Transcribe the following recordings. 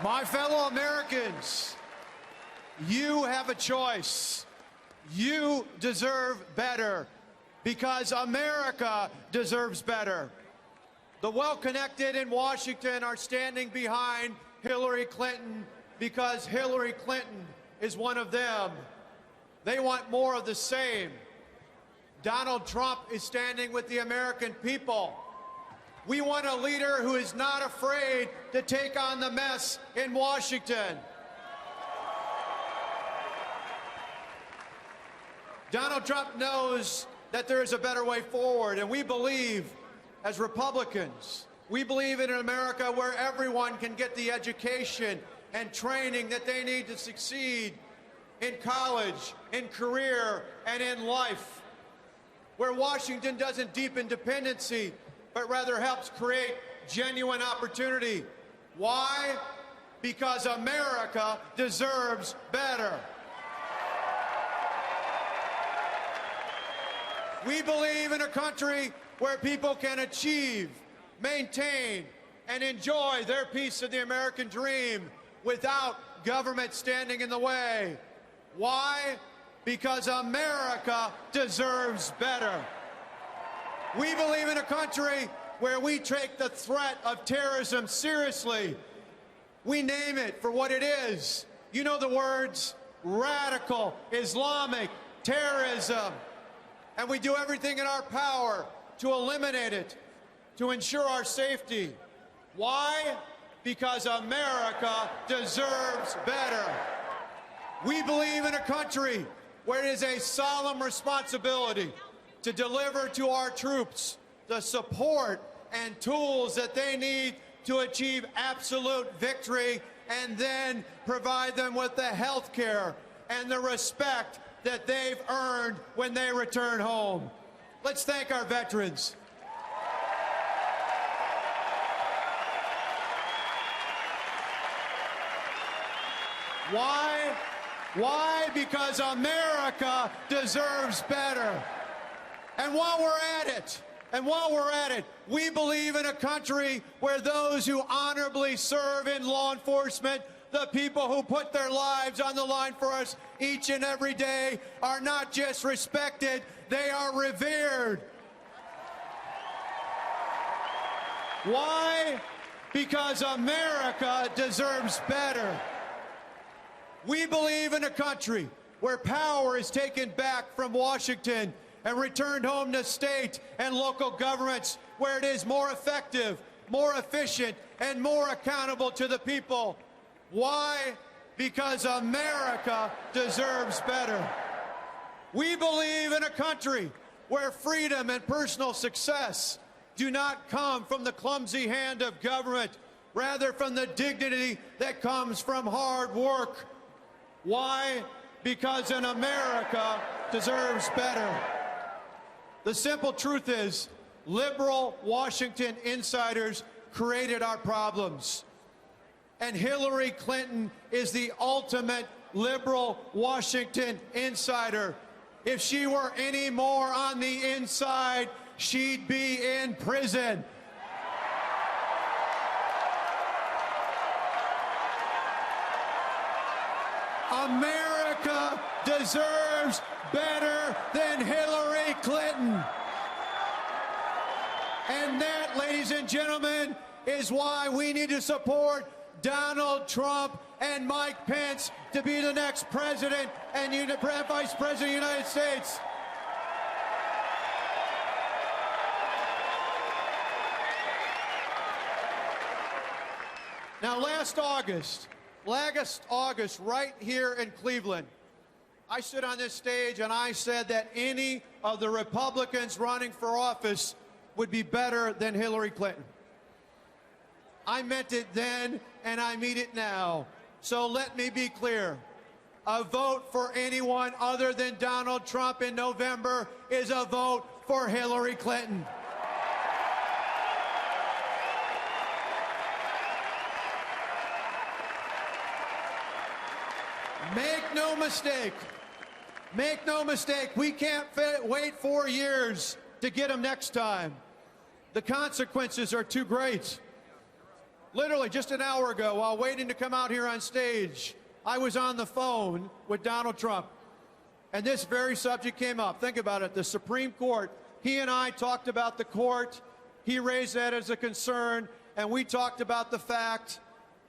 My fellow Americans, you have a choice. You deserve better because America deserves better. The well-connected in Washington are standing behind Hillary Clinton because Hillary Clinton is one of them. They want more of the same. Donald Trump is standing with the American people. We want a leader who is not afraid to take on the mess in Washington. Donald Trump knows that there is a better way forward, and we believe, as Republicans, we believe in an America where everyone can get the education and training that they need to succeed in college, in career, and in life. Where Washington doesn't deepen dependency, but rather helps create genuine opportunity. Why? Because America deserves better. We believe in a country where people can achieve, maintain, and enjoy their piece of the American dream without government standing in the way. Why? Because America deserves better. We believe in a country where we take the threat of terrorism seriously. We name it for what it is. You know the words, radical Islamic terrorism. And we do everything in our power to eliminate it, to ensure our safety. Why? Because America deserves better. We believe in a country where it is a solemn responsibility to deliver to our troops the support and tools that they need to achieve absolute victory, and then provide them with the health care and the respect that they've earned when they return home. Let's thank our veterans. Why? Why? Because America deserves better. And while we're at it, we believe in a country where those who honorably serve in law enforcement, the people who put their lives on the line for us each and every day, are not just respected, they are revered. Why? Because America deserves better. We believe in a country where power is taken back from Washington and returned home to state and local governments, where it is more effective, more efficient, and more accountable to the people. Why? Because America deserves better. We believe in a country where freedom and personal success do not come from the clumsy hand of government, rather from the dignity that comes from hard work. Why? Because an America deserves better. The simple truth is, liberal Washington insiders created our problems. And Hillary Clinton is the ultimate liberal Washington insider. If she were any more on the inside, she'd be in prison. America deserves better than Hillary Clinton. And that, ladies and gentlemen, is why we need to support Donald Trump and Mike Pence to be the next president and vice president of the United States. Now, last August, right here in Cleveland, I stood on this stage and I said that any of the Republicans running for office would be better than Hillary Clinton. I meant it then, and I mean it now. So let me be clear. A vote for anyone other than Donald Trump in November is a vote for Hillary Clinton. Make no mistake. Make no mistake. We can't wait 4 years to get them next time. The consequences are too great. Literally just an hour ago, while waiting to come out here on stage, I was on the phone with Donald Trump, and this very subject came up. Think about it, the Supreme Court. He and I talked about the court. He raised that as a concern, and we talked about the fact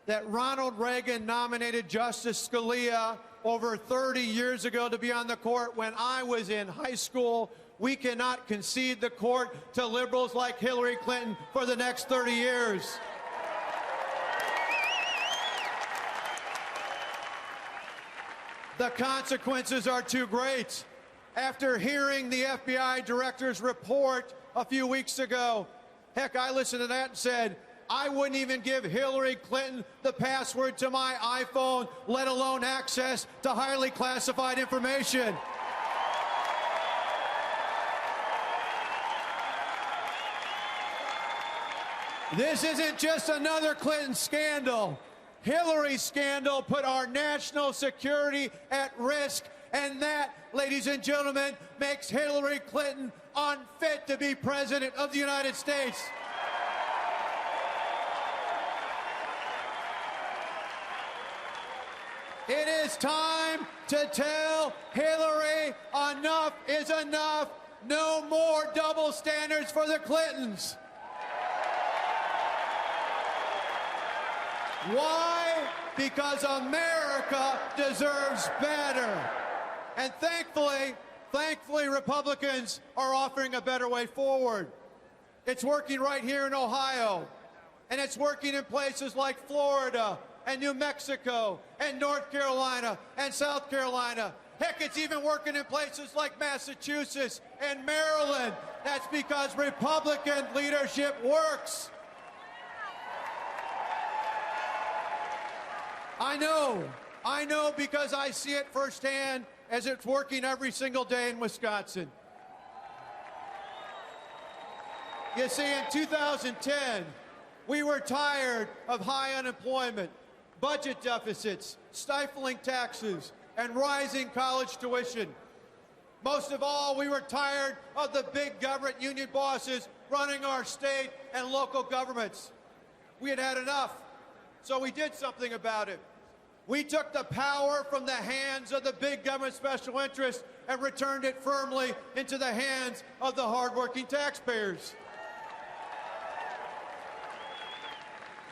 that Ronald Reagan nominated Justice Scalia over 30 years ago to be on the court when I was in high school. We cannot concede the court to liberals like Hillary Clinton for the next 30 years. The consequences are too great. After hearing the FBI director's report a few weeks ago, heck, I listened to that and said, I wouldn't even give Hillary Clinton the password to my iPhone, let alone access to highly classified information. This isn't just another Clinton scandal. Hillary's scandal put our national security at risk, and that, ladies and gentlemen, makes Hillary Clinton unfit to be president of the United States. It is time to tell Hillary enough is enough. No more double standards for the Clintons. Why? Because America deserves better. And thankfully, Republicans are offering a better way forward. It's working right here in Ohio, and it's working in places like Florida and New Mexico and North Carolina and South Carolina. Heck, it's even working in places like Massachusetts and Maryland. That's because Republican leadership works. I know because I see it firsthand as it's working every single day in Wisconsin. You see, in 2010, we were tired of high unemployment, budget deficits, stifling taxes, and rising college tuition. Most of all, we were tired of the big government union bosses running our state and local governments. We had had enough, so we did something about it. We took the power from the hands of the big government special interests and returned it firmly into the hands of the hardworking taxpayers.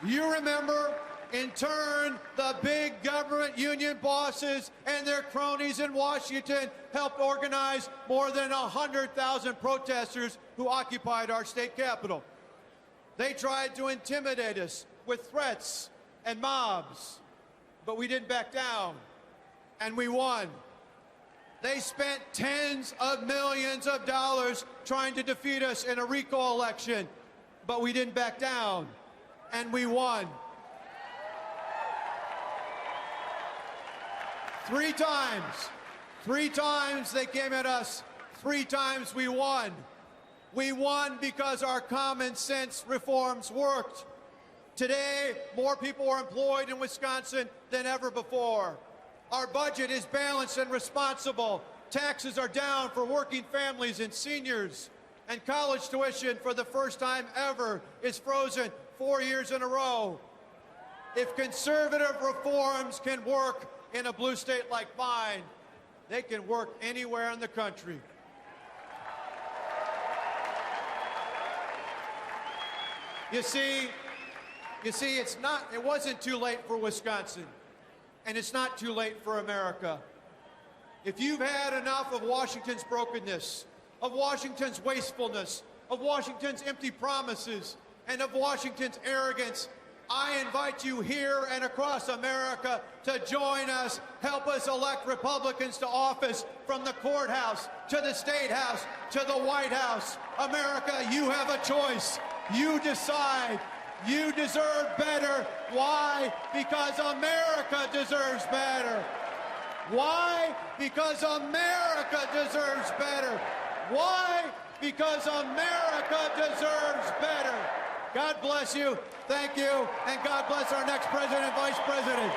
You remember, in turn, the big government union bosses and their cronies in Washington helped organize more than 100,000 protesters who occupied our state capitol. They tried to intimidate us with threats and mobs, but we didn't back down, and we won. They spent tens of millions of dollars trying to defeat us in a recall election, but we didn't back down, and we won. Three times they came at us. 3 times we won. We won because our common sense reforms worked. Today, more people are employed in Wisconsin than ever before. Our budget is balanced and responsible. Taxes are down for working families and seniors. And college tuition, for the first time ever, is frozen 4 years in a row. If conservative reforms can work in a blue state like mine, they can work anywhere in the country. You see, it wasn't too late for Wisconsin, and it's not too late for America. If you've had enough of Washington's brokenness, of Washington's wastefulness, of Washington's empty promises, and of Washington's arrogance, I invite you here and across America to join us, help us elect Republicans to office, from the courthouse to the State House to the White House. America, you have a choice. You decide. You deserve better. Why? Because America deserves better. Why? Because America deserves better. Why? Because America deserves better. God bless you. Thank you. And God bless our next president and vice president.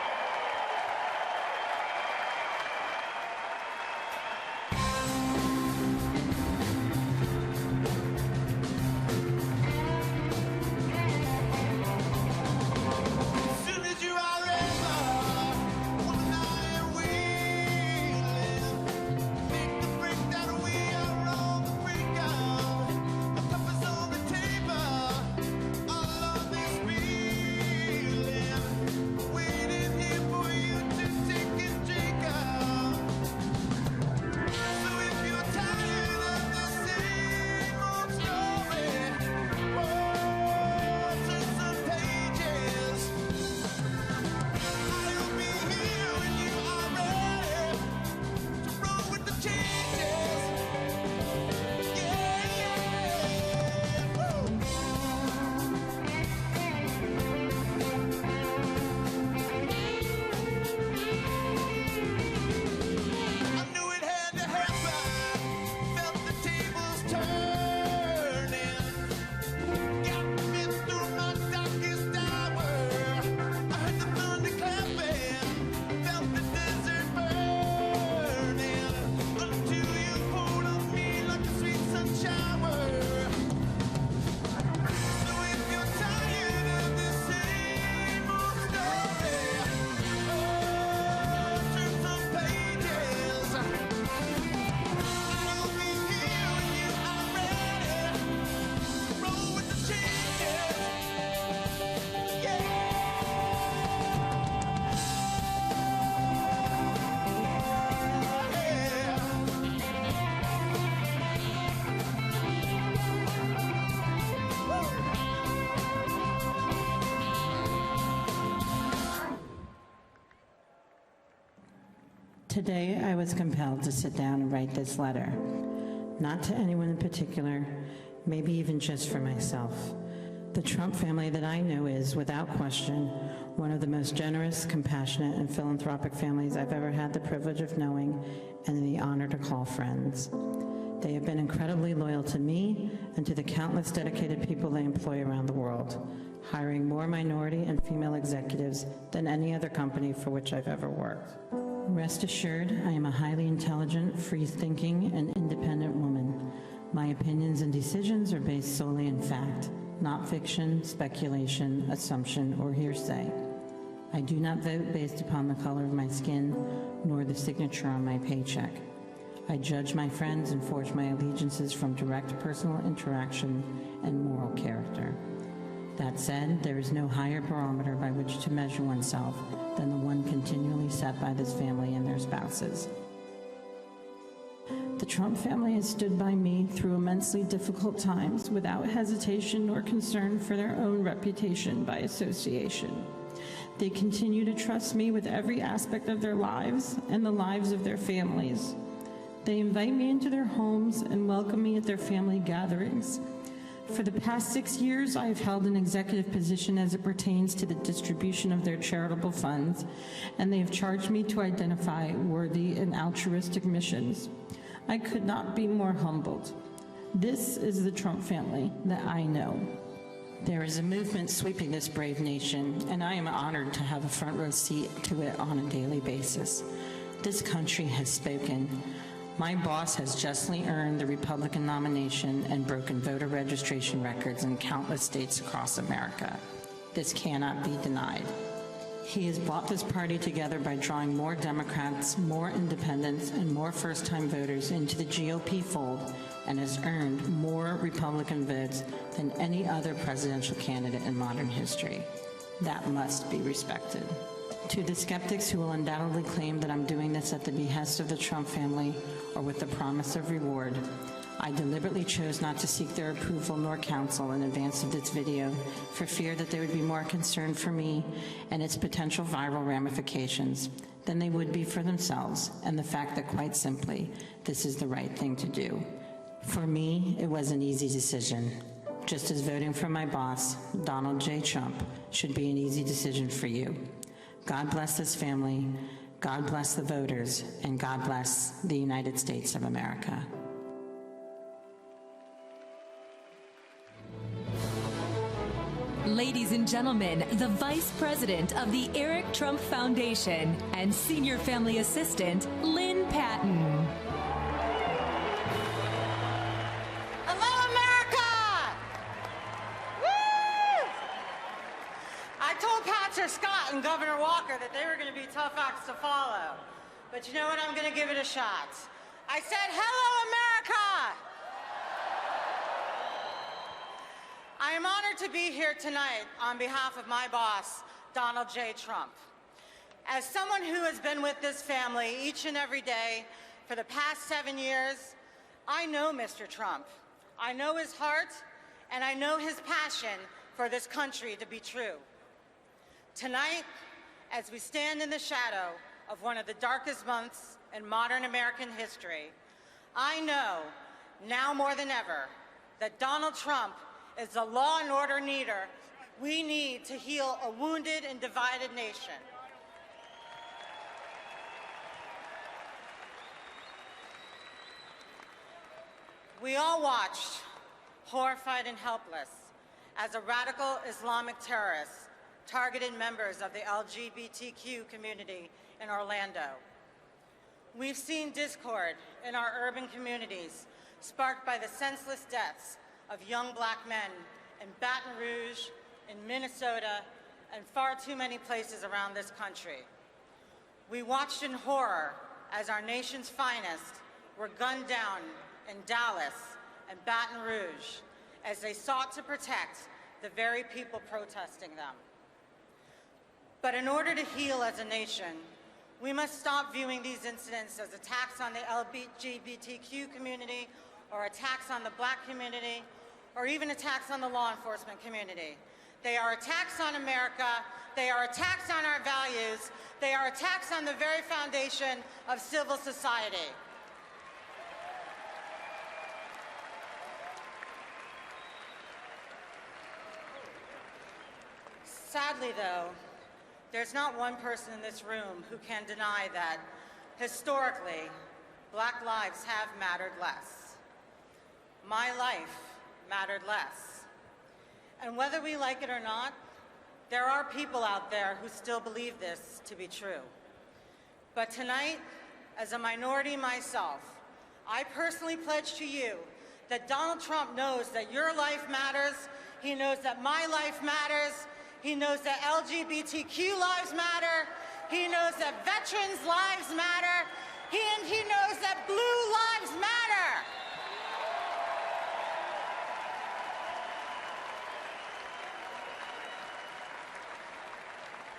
Today, I was compelled to sit down and write this letter, not to anyone in particular, maybe even just for myself. The Trump family that I know is, without question, one of the most generous, compassionate, and philanthropic families I've ever had the privilege of knowing and the honor to call friends. They have been incredibly loyal to me and to the countless dedicated people they employ around the world, hiring more minority and female executives than any other company for which I've ever worked. Rest assured, I am a highly intelligent, free-thinking, and independent woman. My opinions and decisions are based solely in fact, not fiction, speculation, assumption, or hearsay. I do not vote based upon the color of my skin, nor the signature on my paycheck. I judge my friends and forge my allegiances from direct personal interaction and moral character. That said, there is no higher barometer by which to measure oneself than the one continually set by this family and their spouses. The Trump family has stood by me through immensely difficult times without hesitation nor concern for their own reputation by association. They continue to trust me with every aspect of their lives and the lives of their families. They invite me into their homes and welcome me at their family gatherings. For the past 6 years, I have held an executive position as it pertains to the distribution of their charitable funds, and they have charged me to identify worthy and altruistic missions. I could not be more humbled. This is the Trump family that I know. There is a movement sweeping this brave nation, and I am honored to have a front row seat to it on a daily basis. This country has spoken. My boss has justly earned the Republican nomination and broken voter registration records in countless states across America. This cannot be denied. He has brought this party together by drawing more Democrats, more independents, and more first-time voters into the GOP fold, and has earned more Republican votes than any other presidential candidate in modern history. That must be respected. To the skeptics who will undoubtedly claim that I'm doing this at the behest of the Trump family or with the promise of reward, I deliberately chose not to seek their approval nor counsel in advance of this video for fear that they would be more concerned for me and its potential viral ramifications than they would be for themselves, and the fact that, quite simply, this is the right thing to do. For me, it was an easy decision, just as voting for my boss, Donald J. Trump, should be an easy decision for you. God bless this family, God bless the voters, and God bless the United States of America. Ladies and gentlemen, the Vice President of the Eric Trump Foundation and Senior Family Assistant, Lynn Patton. Hello, America! Woo! I told Patrick Scott and Governor Walker that they were going to be tough acts to follow. But you know what? I'm going to give it a shot. I said, hello, America! I am honored to be here tonight on behalf of my boss, Donald J. Trump. As someone who has been with this family each and every day for the past 7 years, I know Mr. Trump. I know his heart, and I know his passion for this country to be true. Tonight, as we stand in the shadow of one of the darkest months in modern American history, I know, now more than ever, that Donald Trump is the law and order leader we need to heal a wounded and divided nation. We all watched, horrified and helpless, as a radical Islamic terrorist targeted members of the LGBTQ community in Orlando. We've seen discord in our urban communities sparked by the senseless deaths of young black men in Baton Rouge, in Minnesota, and far too many places around this country. We watched in horror as our nation's finest were gunned down in Dallas and Baton Rouge as they sought to protect the very people protesting them. But in order to heal as a nation, we must stop viewing these incidents as attacks on the LGBTQ community or attacks on the black community, or even attacks on the law enforcement community. They are attacks on America. They are attacks on our values. They are attacks on the very foundation of civil society. Sadly, though, there's not one person in this room who can deny that, historically, Black lives have mattered less. My life mattered less. And whether we like it or not, there are people out there who still believe this to be true. But tonight, as a minority myself, I personally pledge to you that Donald Trump knows that your life matters. He knows that my life matters. He knows that LGBTQ lives matter. He knows that veterans' lives matter. He knows that blue lives matter.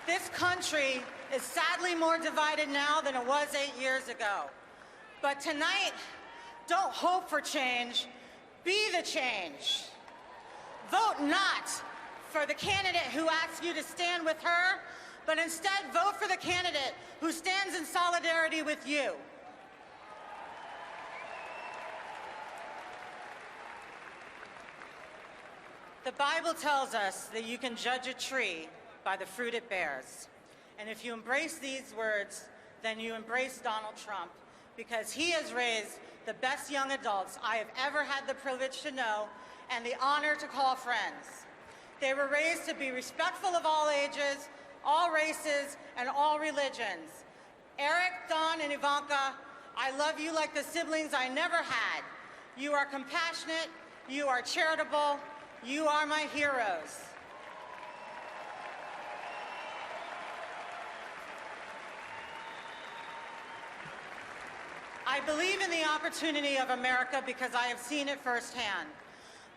This country is sadly more divided now than it was 8 years ago. But tonight, don't hope for change, be the change. Vote not for the candidate who asks you to stand with her, but instead vote for the candidate who stands in solidarity with you. The Bible tells us that you can judge a tree by the fruit it bears. And if you embrace these words, then you embrace Donald Trump, because he has raised the best young adults I have ever had the privilege to know and the honor to call friends. They were raised to be respectful of all ages, all races, and all religions. Eric, Don, and Ivanka, I love you like the siblings I never had. You are compassionate, you are charitable, you are my heroes. I believe in the opportunity of America because I have seen it firsthand.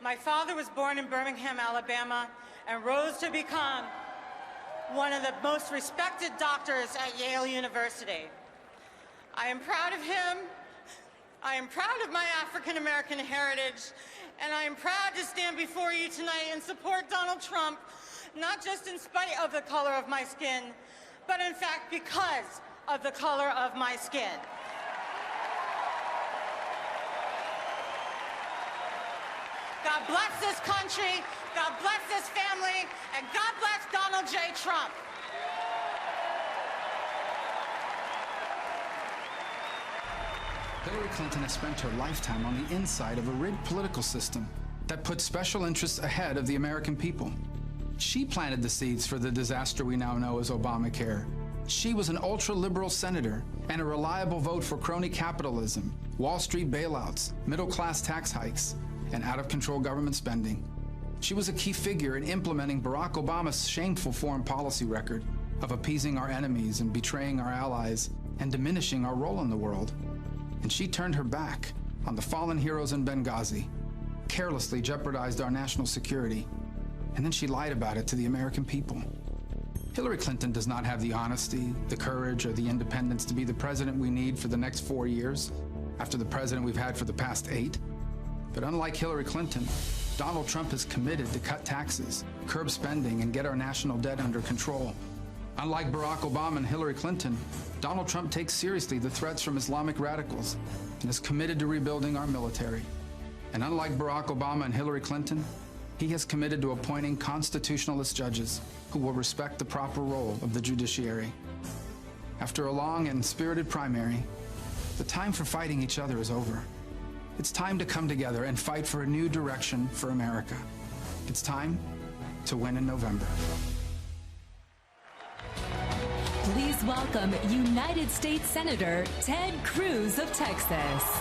My father was born in Birmingham, Alabama, and rose to become one of the most respected doctors at Yale University. I am proud of him. I am proud of my African-American heritage, and I am proud to stand before you tonight and support Donald Trump, not just in spite of the color of my skin, but in fact because of the color of my skin. God bless this country, God bless this family, and God bless Donald J. Trump. Hillary Clinton has spent her lifetime on the inside of a rigged political system that puts special interests ahead of the American people. She planted the seeds for the disaster we now know as Obamacare. She was an ultra-liberal senator and a reliable vote for crony capitalism, Wall Street bailouts, middle-class tax hikes, and out-of-control government spending. She was a key figure in implementing Barack Obama's shameful foreign policy record of appeasing our enemies and betraying our allies and diminishing our role in the world. And she turned her back on the fallen heroes in Benghazi, carelessly jeopardized our national security, and then she lied about it to the American people. Hillary Clinton does not have the honesty, the courage, or the independence to be the president we need for the next 4 years, after the president we've had for the past 8. But unlike Hillary Clinton, Donald Trump is committed to cut taxes, curb spending, and get our national debt under control. Unlike Barack Obama and Hillary Clinton, Donald Trump takes seriously the threats from Islamic radicals and is committed to rebuilding our military. And unlike Barack Obama and Hillary Clinton, he has committed to appointing constitutionalist judges who will respect the proper role of the judiciary. After a long and spirited primary, the time for fighting each other is over. It's time to come together and fight for a new direction for America. It's time to win in November. Please welcome United States Senator Ted Cruz of Texas.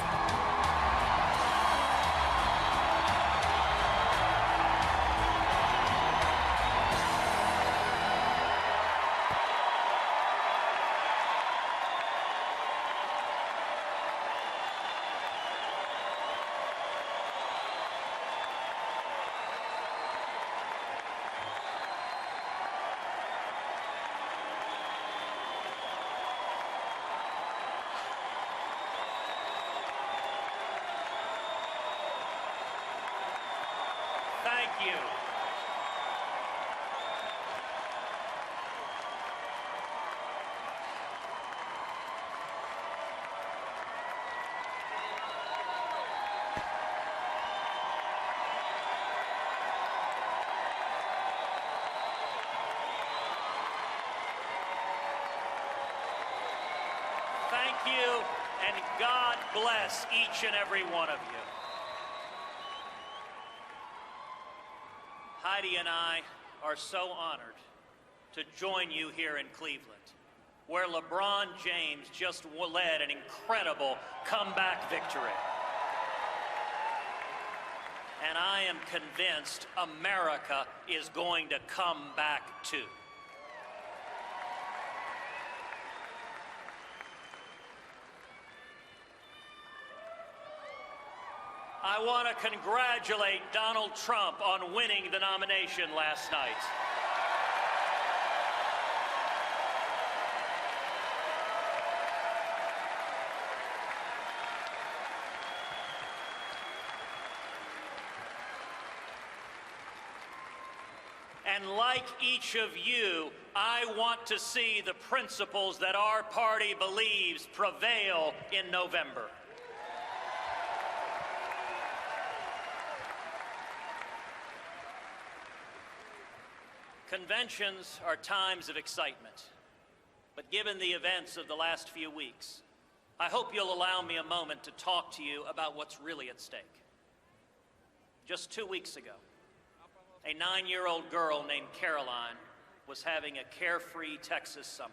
Thank you. you, and God bless each and every one of you. Heidi and I are so honored to join you here in Cleveland, where LeBron James just led an incredible comeback victory. And I am convinced America is going to come back too. I want to congratulate Donald Trump on winning the nomination last night. And like each of you, I want to see the principles that our party believes prevail in November. Conventions are times of excitement, but given the events of the last few weeks, I hope you'll allow me a moment to talk to you about what's really at stake. Just 2 weeks ago, a 9-year-old girl named Caroline was having a carefree Texas summer,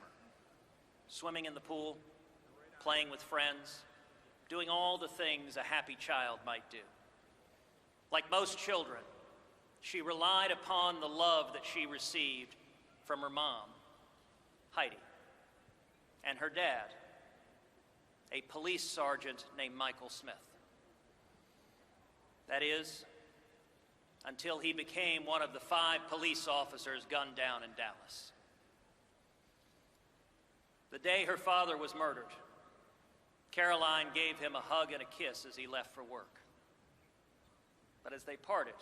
swimming in the pool, playing with friends, doing all the things a happy child might do. Like most children, she relied upon the love that she received from her mom, Heidi, and her dad, a police sergeant named Michael Smith. That is, until he became one of the 5 police officers gunned down in Dallas. The day her father was murdered, Caroline gave him a hug and a kiss as he left for work. But as they parted,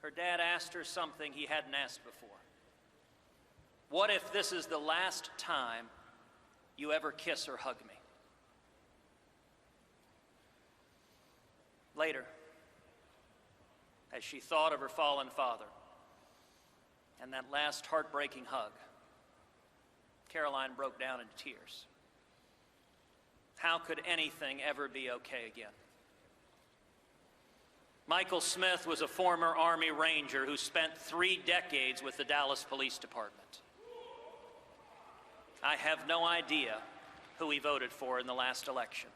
her dad asked her something he hadn't asked before. What if this is the last time you ever kiss or hug me? Later, as she thought of her fallen father and that last heartbreaking hug, Caroline broke down into tears. How could anything ever be okay again? Michael Smith was a former Army Ranger who spent 3 decades with the Dallas Police Department. I have no idea who he voted for in the last election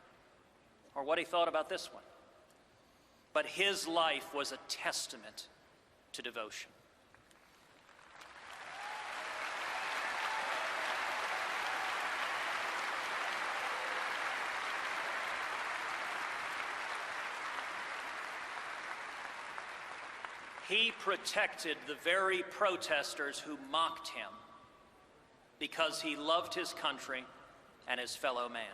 or what he thought about this one. But his life was a testament to devotion. He protected the very protesters who mocked him because he loved his country and his fellow man.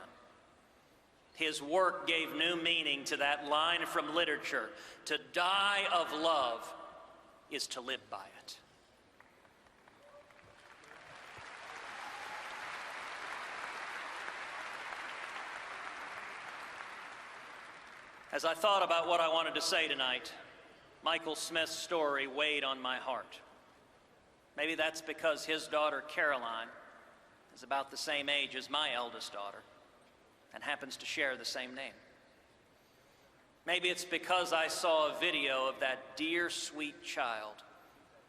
His work gave new meaning to that line from literature: to die of love is to live by it. As I thought about what I wanted to say tonight, Michael Smith's story weighed on my heart. Maybe that's because his daughter Caroline is about the same age as my eldest daughter and happens to share the same name. Maybe it's because I saw a video of that dear, sweet child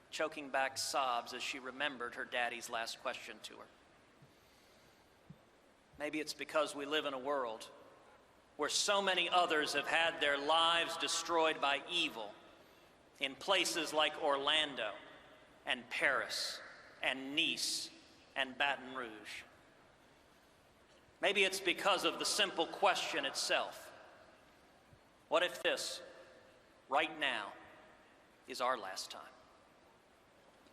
choking back sobs as she remembered her daddy's last question to her. Maybe it's because we live in a world where so many others have had their lives destroyed by evil in places like Orlando and Paris and Nice and Baton Rouge. Maybe it's because of the simple question itself. What if this, right now, is our last time?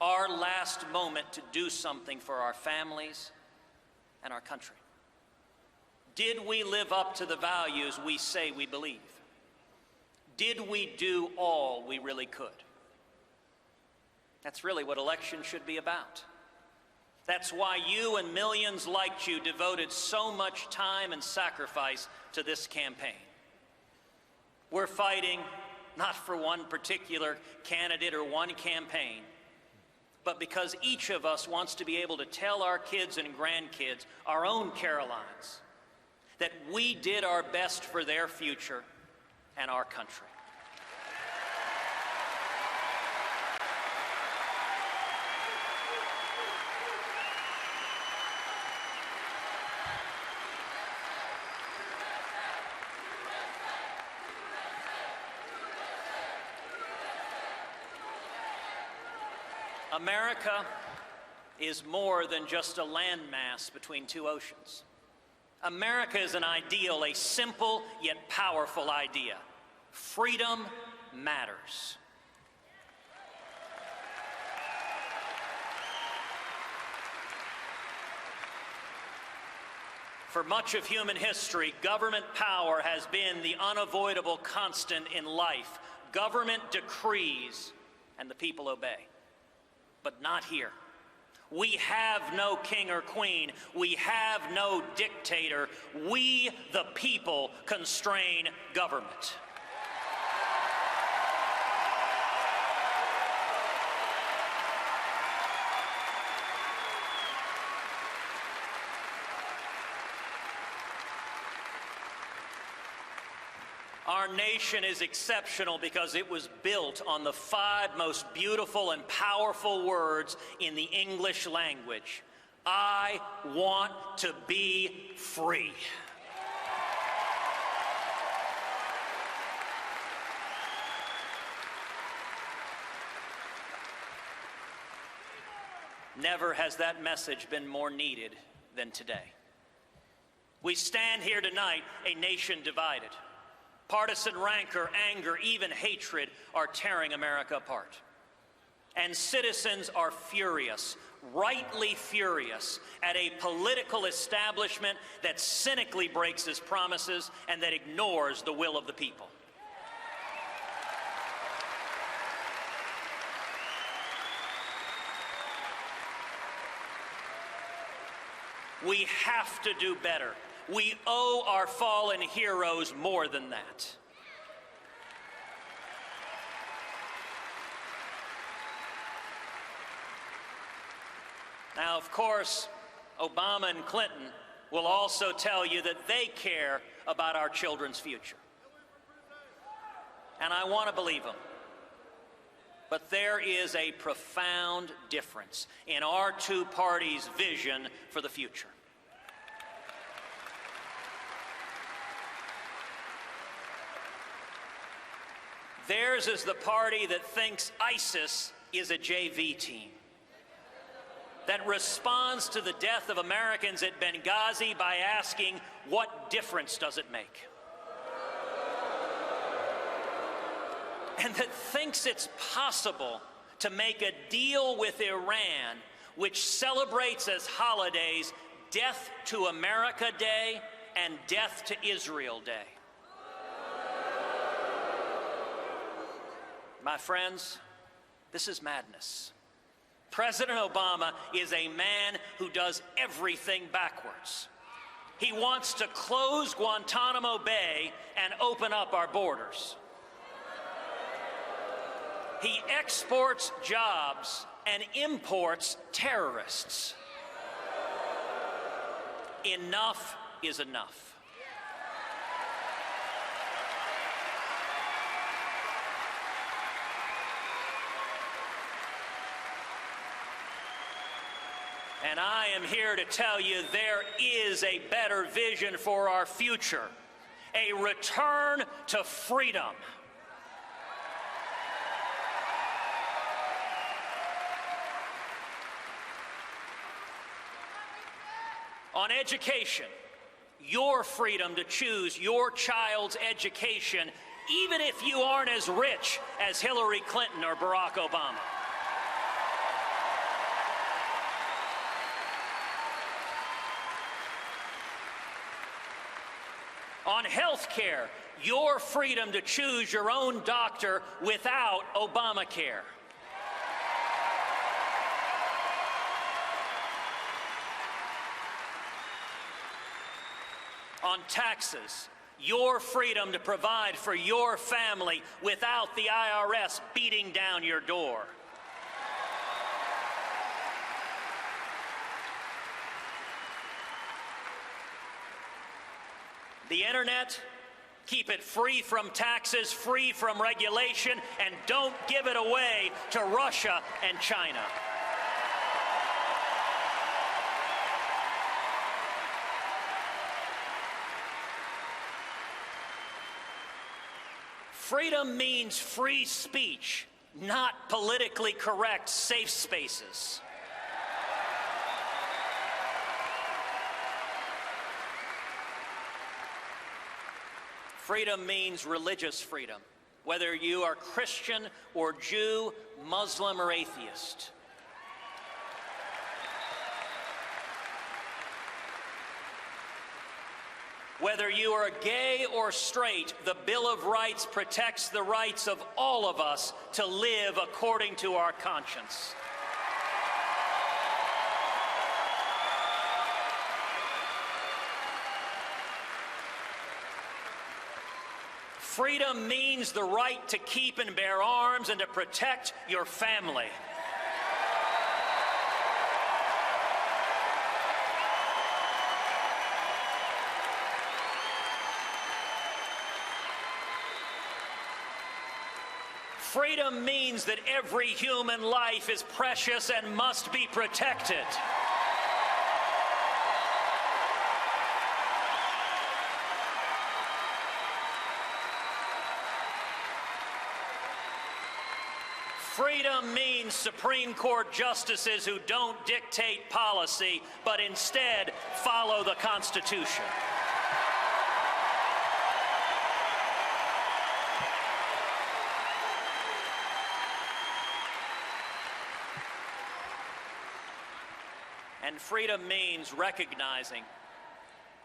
Our last moment to do something for our families and our country? Did we live up to the values we say we believe? Did we do all we really could? That's really what elections should be about. That's why you and millions like you devoted so much time and sacrifice to this campaign. We're fighting not for one particular candidate or one campaign, but because each of us wants to be able to tell our kids and grandkids our own Carolines that we did our best for their future and our country. America is more than just a landmass between two oceans. America is an ideal, a simple yet powerful idea. Freedom matters. For much of human history, government power has been the unavoidable constant in life. Government decrees, and the people obey. But not here. We have no king or queen. We have no dictator. We, the people, constrain government. Our nation is exceptional because it was built on the 5 most beautiful and powerful words in the English language. I want to be free. Never has that message been more needed than today. We stand here tonight, a nation divided. Partisan rancor, anger, even hatred are tearing America apart. And citizens are furious, rightly furious, at a political establishment that cynically breaks its promises and that ignores the will of the people. We have to do better. We owe our fallen heroes more than that. Now, of course, Obama and Clinton will also tell you that they care about our children's future. And I want to believe them. But there is a profound difference in our two parties' vision for the future. Theirs is the party that thinks ISIS is a JV team, that responds to the death of Americans at Benghazi by asking, what difference does it make? And that thinks it's possible to make a deal with Iran, which celebrates as holidays Death to America Day and Death to Israel Day. My friends, this is madness. President Obama is a man who does everything backwards. He wants to close Guantanamo Bay and open up our borders. He exports jobs and imports terrorists. Enough is enough. And I am here to tell you there is a better vision for our future, a return to freedom. On education, your freedom to choose your child's education, even if you aren't as rich as Hillary Clinton or Barack Obama. On health care, your freedom to choose your own doctor without Obamacare. On taxes, your freedom to provide for your family without the IRS beating down your door. The internet, keep it free from taxes, free from regulation, and don't give it away to Russia and China. Freedom means free speech, not politically correct safe spaces. Freedom means religious freedom, whether you are Christian or Jew, Muslim or atheist. Whether you are gay or straight, the Bill of Rights protects the rights of all of us to live according to our conscience. Freedom means the right to keep and bear arms and to protect your family. Freedom means that every human life is precious and must be protected. Freedom means Supreme Court justices who don't dictate policy, but instead follow the Constitution. And freedom means recognizing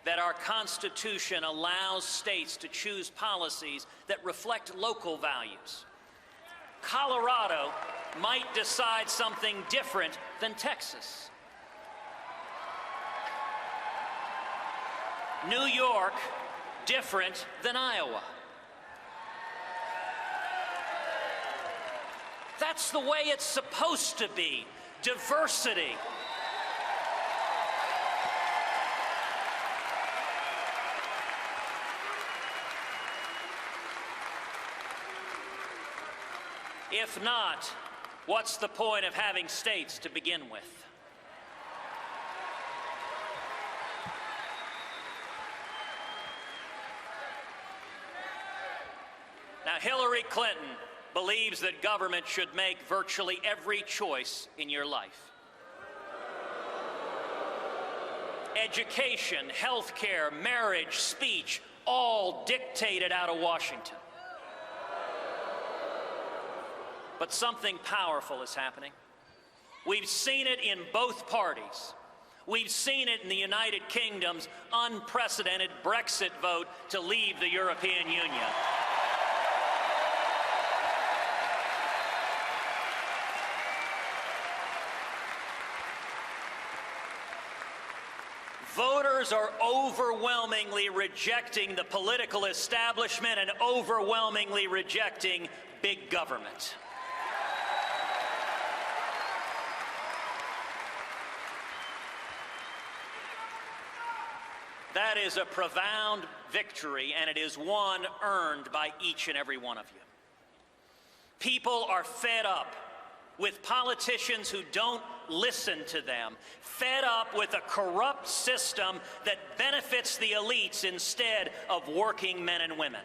that our Constitution allows states to choose policies that reflect local values. Colorado might decide something different than Texas. New York, different than Iowa. That's the way it's supposed to be. Diversity. If not, what's the point of having states to begin with? Now, Hillary Clinton believes that government should make virtually every choice in your life. Education, health care, marriage, speech, all dictated out of Washington. But something powerful is happening. We've seen it in both parties. We've seen it in the United Kingdom's unprecedented Brexit vote to leave the European Union. Voters are overwhelmingly rejecting the political establishment and overwhelmingly rejecting big government. That is a profound victory, and it is one earned by each and every one of you. People are fed up with politicians who don't listen to them, fed up with a corrupt system that benefits the elites instead of working men and women.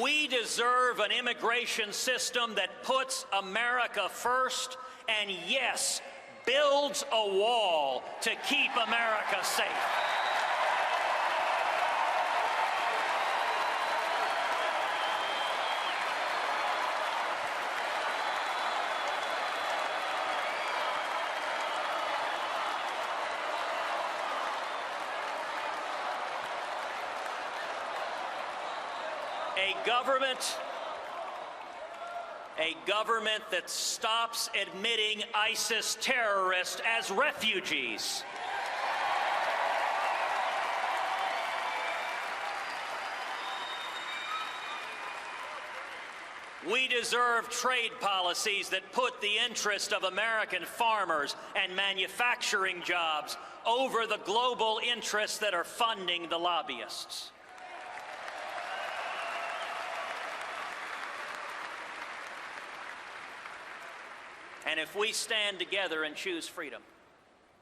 We deserve an immigration system that puts America first and, yes, builds a wall to keep America safe. A government that stops admitting ISIS terrorists as refugees. We deserve trade policies that put the interest of American farmers and manufacturing jobs over the global interests that are funding the lobbyists. And if we stand together and choose freedom,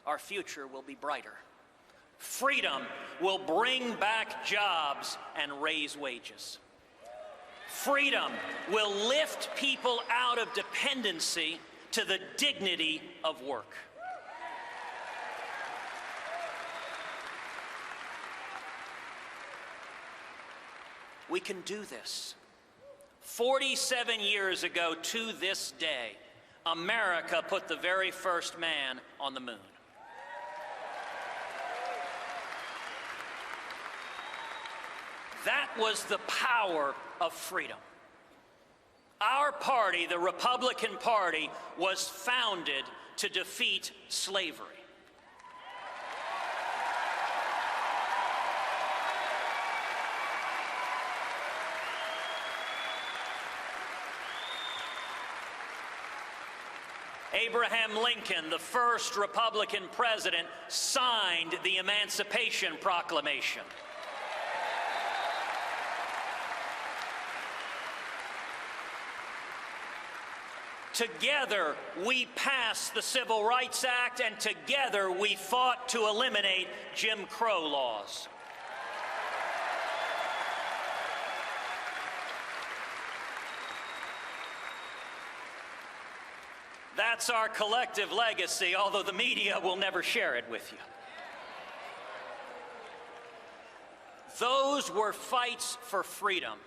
our future will be brighter. Freedom will bring back jobs and raise wages. Freedom will lift people out of dependency to the dignity of work. We can do this. 47 years ago to this day, America put the very first man on the moon. That was the power of freedom. Our party, the Republican Party, was founded to defeat slavery. Abraham Lincoln, the first Republican president, signed the Emancipation Proclamation. Together, we passed the Civil Rights Act, and together we fought to eliminate Jim Crow laws. That's our collective legacy, although the media will never share it with you. Those were fights for freedom,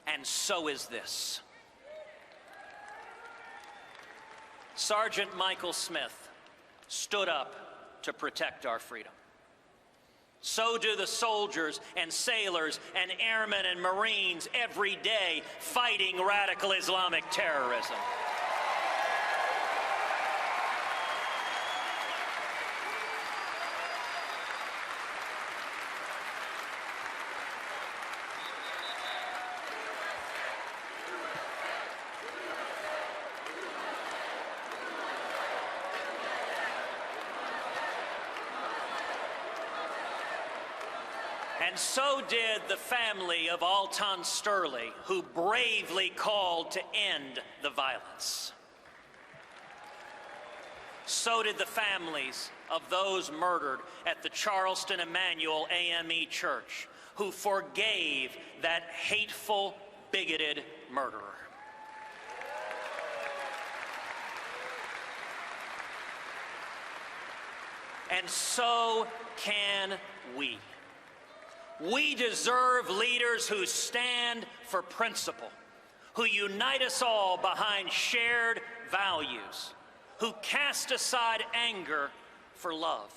and so is this. Sergeant Michael Smith stood up to protect our freedom. So do the soldiers and sailors and airmen and Marines every day fighting radical Islamic terrorism. And so did the family of Alton Sterling, who bravely called to end the violence. So did the families of those murdered at the Charleston Emmanuel AME Church, who forgave that hateful, bigoted murderer. And so can we. We deserve leaders who stand for principle, who unite us all behind shared values, who cast aside anger for love.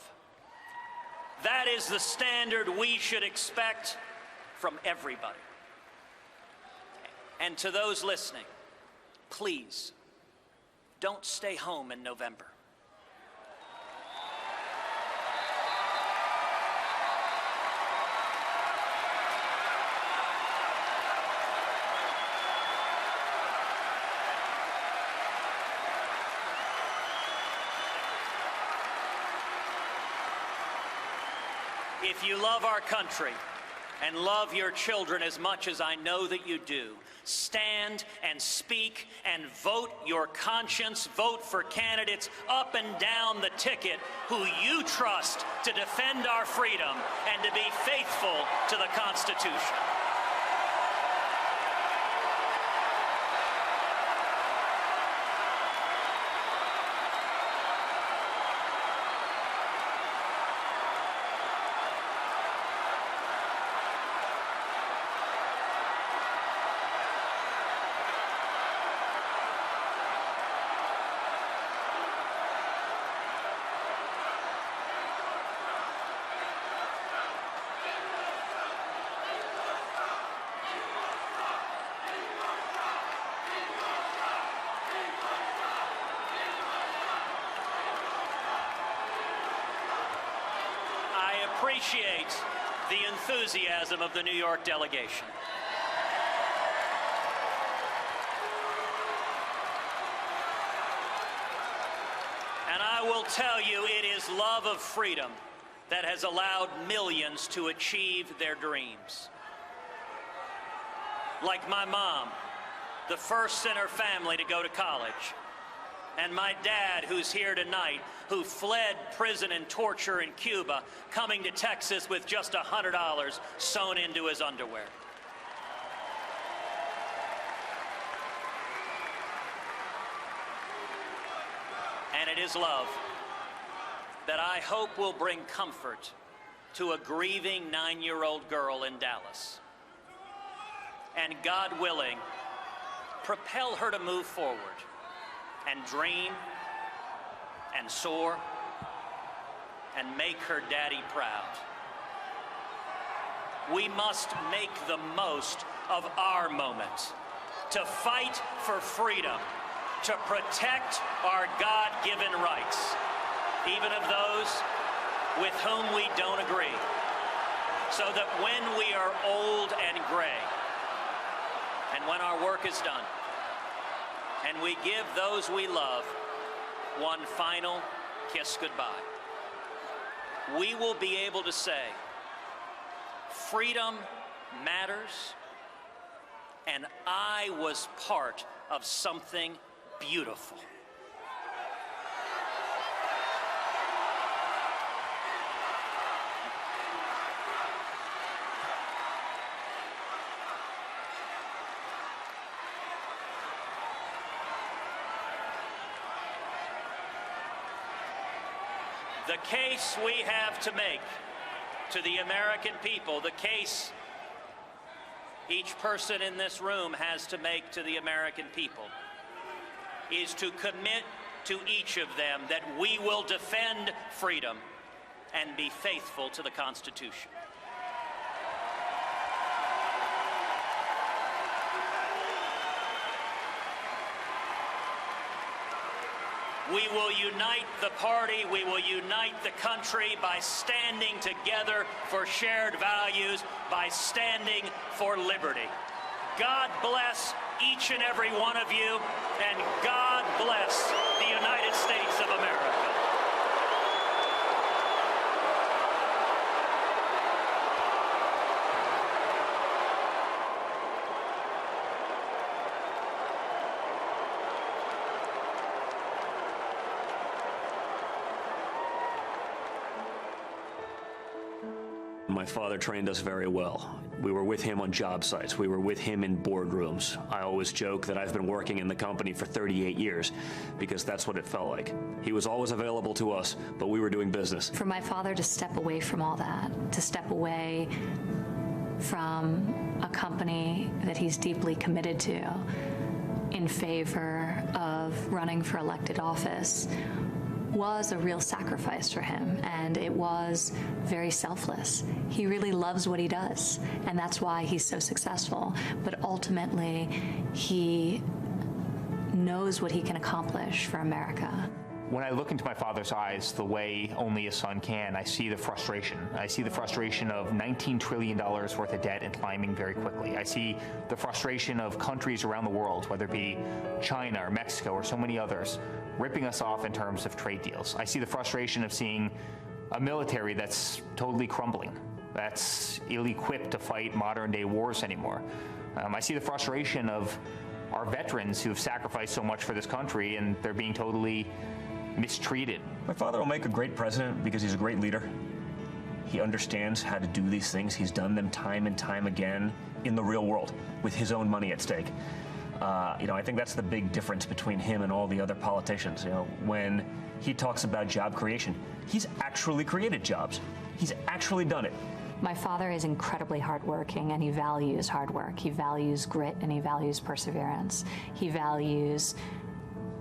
That is the standard we should expect from everybody. And to those listening, please, don't stay home in November. If you love our country and love your children as much as I know that you do, stand and speak and vote your conscience. Vote for candidates up and down the ticket who you trust to defend our freedom and to be faithful to the Constitution. Appreciate the enthusiasm of the New York delegation. And I will tell you, it is love of freedom that has allowed millions to achieve their dreams. Like my mom, the first in her family to go to college. And my dad, who's here tonight, who fled prison and torture in Cuba, coming to Texas with just $100 sewn into his underwear. And it is love that I hope will bring comfort to a grieving 9-year-old girl in Dallas. And God willing, propel her to move forward and dream and soar and make her daddy proud. We must make the most of our moment to fight for freedom, to protect our God-given rights, even of those with whom we don't agree, so that when we are old and gray, and when our work is done, and we give those we love one final kiss goodbye, we will be able to say, freedom matters, and I was part of something beautiful. The case we have to make to the American people, the case each person in this room has to make to the American people, is to commit to each of them that we will defend freedom and be faithful to the Constitution. We will unite the party, we will unite the country by standing together for shared values, by standing for liberty. God bless each and every one of you, and God bless the United States of America. My father trained us very well. We were with him on job sites. We were with him in boardrooms. I always joke that I've been working in the company for 38 years because that's what it felt like. He was always available to us, but we were doing business. For my father to step away from all that, to step away from a company that he's deeply committed to in favor of running for elected office was a real sacrifice for him, and it was very selfless. He really loves what he does, and that's why he's so successful. But ultimately, he knows what he can accomplish for America. When I look into my father's eyes the way only a son can, I see the frustration. I see the frustration of $19 trillion worth of debt and climbing very quickly. I see the frustration of countries around the world, whether it be China or Mexico or so many others, ripping us off in terms of trade deals. I see the frustration of seeing a military that's totally crumbling, that's ill-equipped to fight modern-day wars anymore. I see the frustration of our veterans who have sacrificed so much for this country, and they're being totally mistreated. My father will make a great president because he's a great leader. He understands how to do these things. He's done them time and time again in the real world with his own money at stake. I think that's the big difference between him and all the other politicians. When he talks about job creation, he's actually created jobs. He's actually done it. My father is incredibly hardworking, and he values hard work. He values grit, and he values perseverance. He values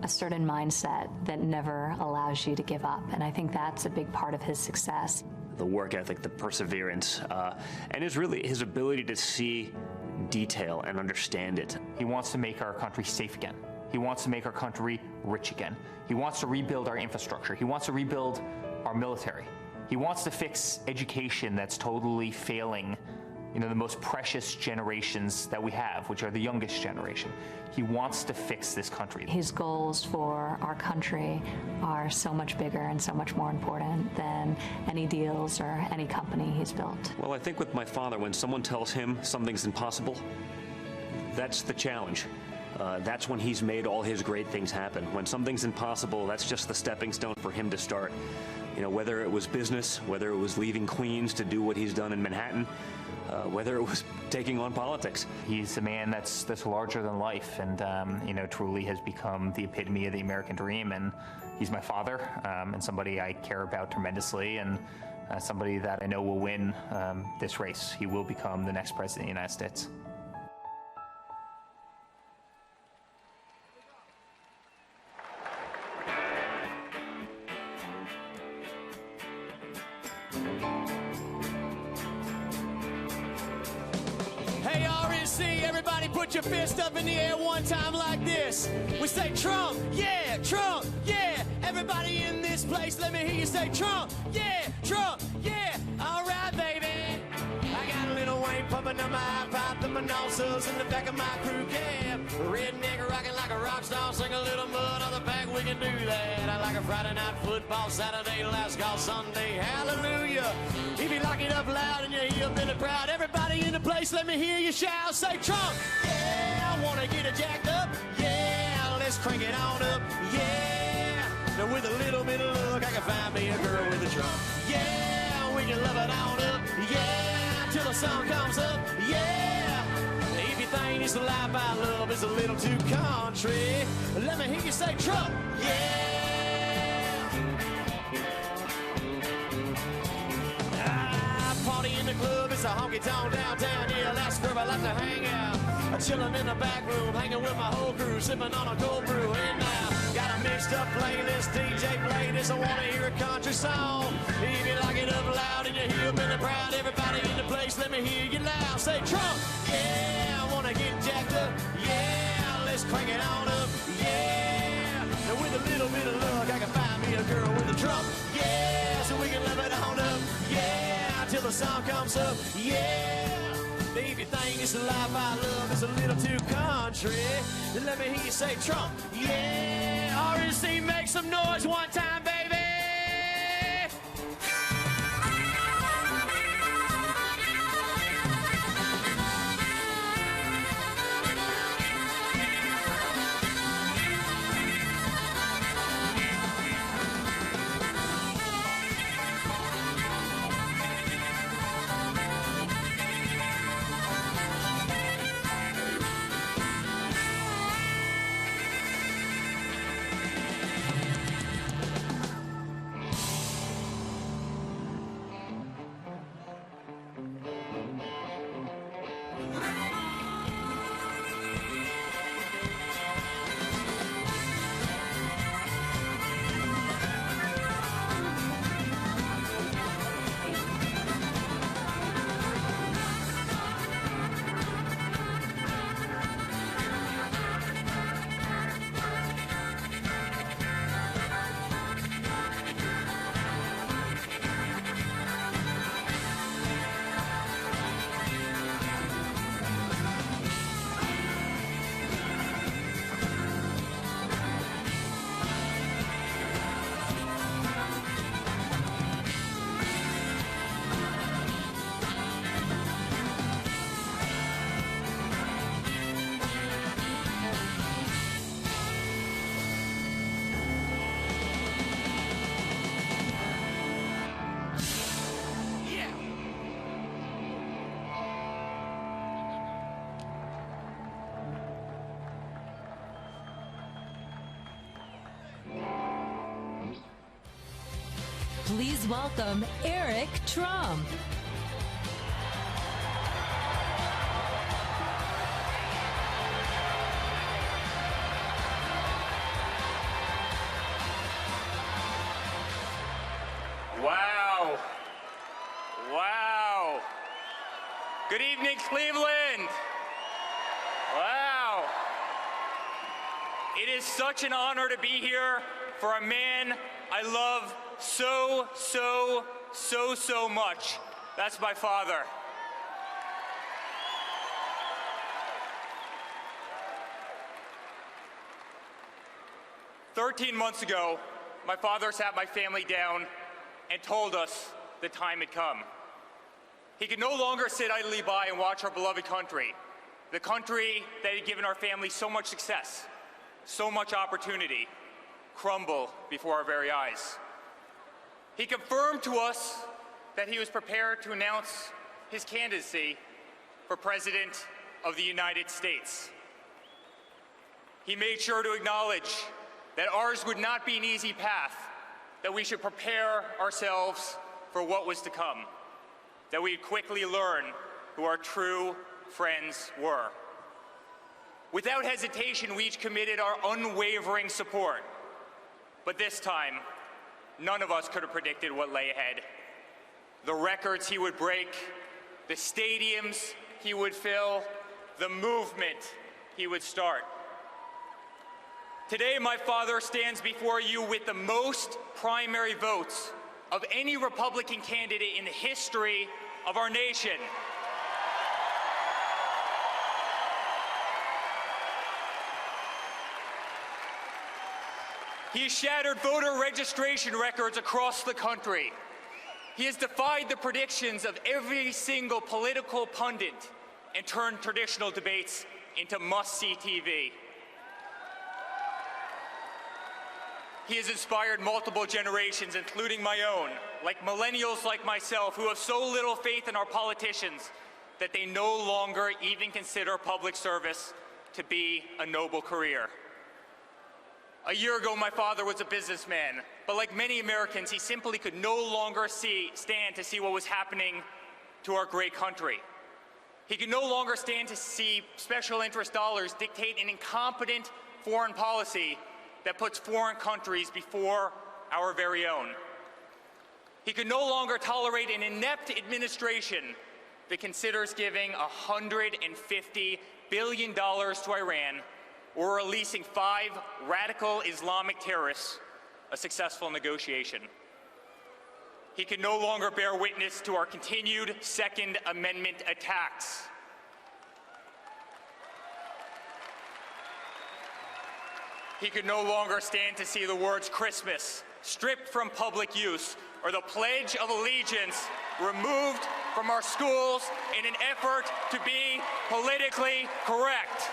a certain mindset that never allows you to give up, and I think that's a big part of his success. The work ethic, the perseverance, and his ability to see detail and understand it. He wants to make our country safe again. He wants to make our country rich again. He wants to rebuild our infrastructure. He wants to rebuild our military. He wants to fix education that's totally failing the most precious generations that we have, which are the youngest generation. He wants to fix this country. His goals for our country are so much bigger and so much more important than any deals or any company he's built. Well, I think with my father, when someone tells him something's impossible, that's the challenge. That's when he's made all his great things happen. When something's impossible, that's just the stepping stone for him to start. Whether it was business, whether it was leaving Queens to do what he's done in Manhattan, whether it was taking on politics. He's a man that's larger than life, and truly has become the epitome of the American dream. And he's my father, and somebody I care about tremendously, and somebody that I know will win this race. He will become the next president of the United States. Hey, RNC, everybody put your fist up in the air one time like this. We say Trump, yeah, Trump, yeah. Everybody in this place, let me hear you say Trump, yeah, all right, baby. I got a little Wayne pumping on my iPod, the Manassas in the back of my crew cab. Redneck rocking like a rock star, sing a little mud on the back, we can do that. I like a Friday night football, Saturday last call, Sunday, hallelujah. If you lock it up loud and you're hillbilly proud, everybody in the place, let me hear you shout, say Trump, yeah, I wanna get it jacked up, yeah, let's crank it on up, yeah. Now with a little bit of luck, I can find me a girl with a Trump, yeah, we can love it on up, yeah, till the sun comes up, yeah. If you think it's the life I love is a little too country, let me hear you say Trump, yeah. Party in the club, it's a honky-tonk downtown, yeah, that's where I like to hang out. Chilling in the back room, hanging with my whole crew, sipping on a cold brew, and now got a mixed up playlist, DJ play this, I wanna hear a country song. If you like it up loud and you're hillbilly proud, everybody in the place, let me hear you loud, say Trump, yeah, I wanna get jacked up, yeah, let's crank it on up, yeah. And with a little bit of luck, I can find me a girl with a Trump, yeah, so we can live it on up, yeah, till the sun comes up, yeah. If you think it's the life I love, it's a little too country, then let me hear you say Trump, yeah. RNC, make some noise one time, baby. Please welcome Eric Trump. Wow. Wow. Good evening, Cleveland. Wow. It is such an honor to be here for a man I love so much. That's my father. 13 months ago, my father sat my family down and told us the time had come. He could no longer sit idly by and watch our beloved country, the country that had given our family so much success, so much opportunity, crumble before our very eyes. He confirmed to us that he was prepared to announce his candidacy for President of the United States. He made sure to acknowledge that ours would not be an easy path, that we should prepare ourselves for what was to come, that we'd quickly learn who our true friends were. Without hesitation, we each committed our unwavering support. But this time, none of us could have predicted what lay ahead. The records he would break, the stadiums he would fill, the movement he would start. Today, my father stands before you with the most primary votes of any Republican candidate in the history of our nation. He has shattered voter registration records across the country. He has defied the predictions of every single political pundit and turned traditional debates into must-see TV. He has inspired multiple generations, including my own, like millennials like myself, who have so little faith in our politicians that they no longer even consider public service to be a noble career. A year ago, my father was a businessman, but like many Americans, he simply could no longer stand to see what was happening to our great country. He could no longer stand to see special interest dollars dictate an incompetent foreign policy that puts foreign countries before our very own. He could no longer tolerate an inept administration that considers giving $150 billion to Iran or releasing 5 radical Islamic terrorists a successful negotiation. He can no longer bear witness to our continued Second Amendment attacks. He could no longer stand to see the words Christmas stripped from public use or the Pledge of Allegiance removed from our schools in an effort to be politically correct.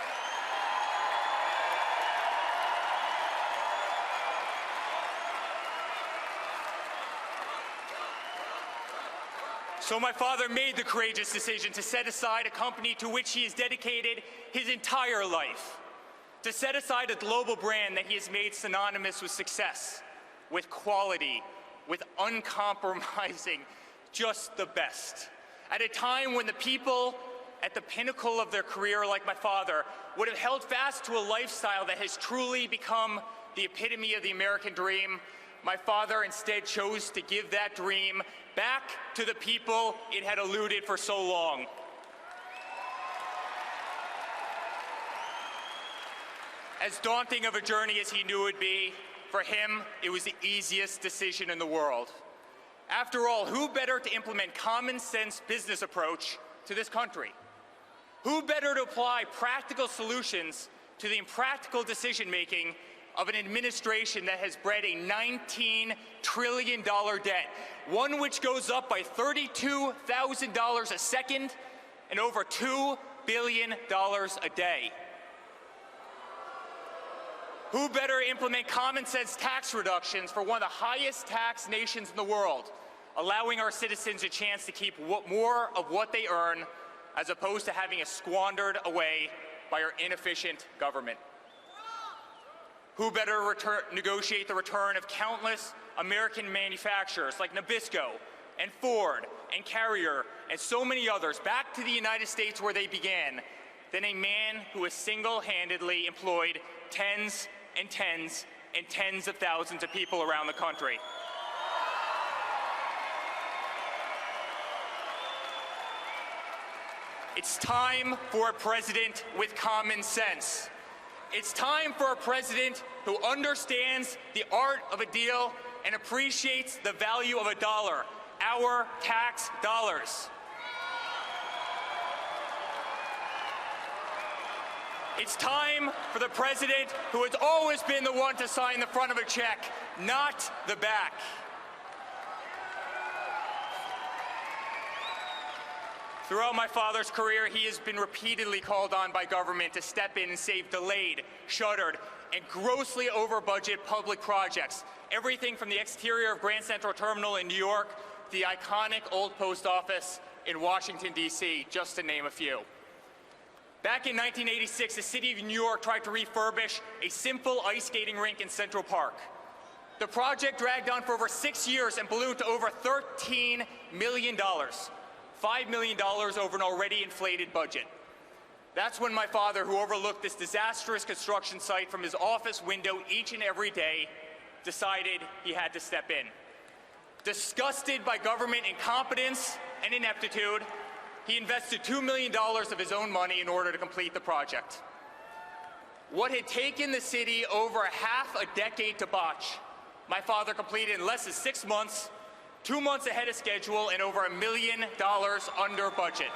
So my father made the courageous decision to set aside a company to which he has dedicated his entire life, to set aside a global brand that he has made synonymous with success, with quality, with uncompromising, just the best. At a time when the people at the pinnacle of their career, like my father, would have held fast to a lifestyle that has truly become the epitome of the American dream, my father instead chose to give that dream back to the people it had eluded for so long. As daunting of a journey as he knew it would be, for him, it was the easiest decision in the world. After all, who better to implement common sense business approach to this country? Who better to apply practical solutions to the impractical decision-making of an administration that has bred a $19 trillion debt, one which goes up by $32,000 a second and over $2 billion a day? Who better implement common sense tax reductions for one of the highest taxed nations in the world, allowing our citizens a chance to keep more of what they earn as opposed to having it squandered away by our inefficient government? Who better negotiate the return of countless American manufacturers like Nabisco and Ford and Carrier and so many others back to the United States where they began than a man who has single-handedly employed tens and tens and tens of thousands of people around the country? It's time for a president with common sense. It's time for a president who understands the art of a deal and appreciates the value of a dollar, our tax dollars. It's time for the president who has always been the one to sign the front of a check, not the back. Throughout my father's career, he has been repeatedly called on by government to step in and save delayed, shuttered, and grossly over-budget public projects. Everything from the exterior of Grand Central Terminal in New York to the iconic old post office in Washington, D.C., just to name a few. Back in 1986, the city of New York tried to refurbish a simple ice skating rink in Central Park. The project dragged on for over 6 years and ballooned to over $13 million. $5 million over an already inflated budget. That's when my father, who overlooked this disastrous construction site from his office window each and every day, decided he had to step in. Disgusted by government incompetence and ineptitude, he invested $2 million of his own money in order to complete the project. What had taken the city over half a decade to botch, my father completed in less than 6 months, 2 months ahead of schedule, and over $1 million under budget.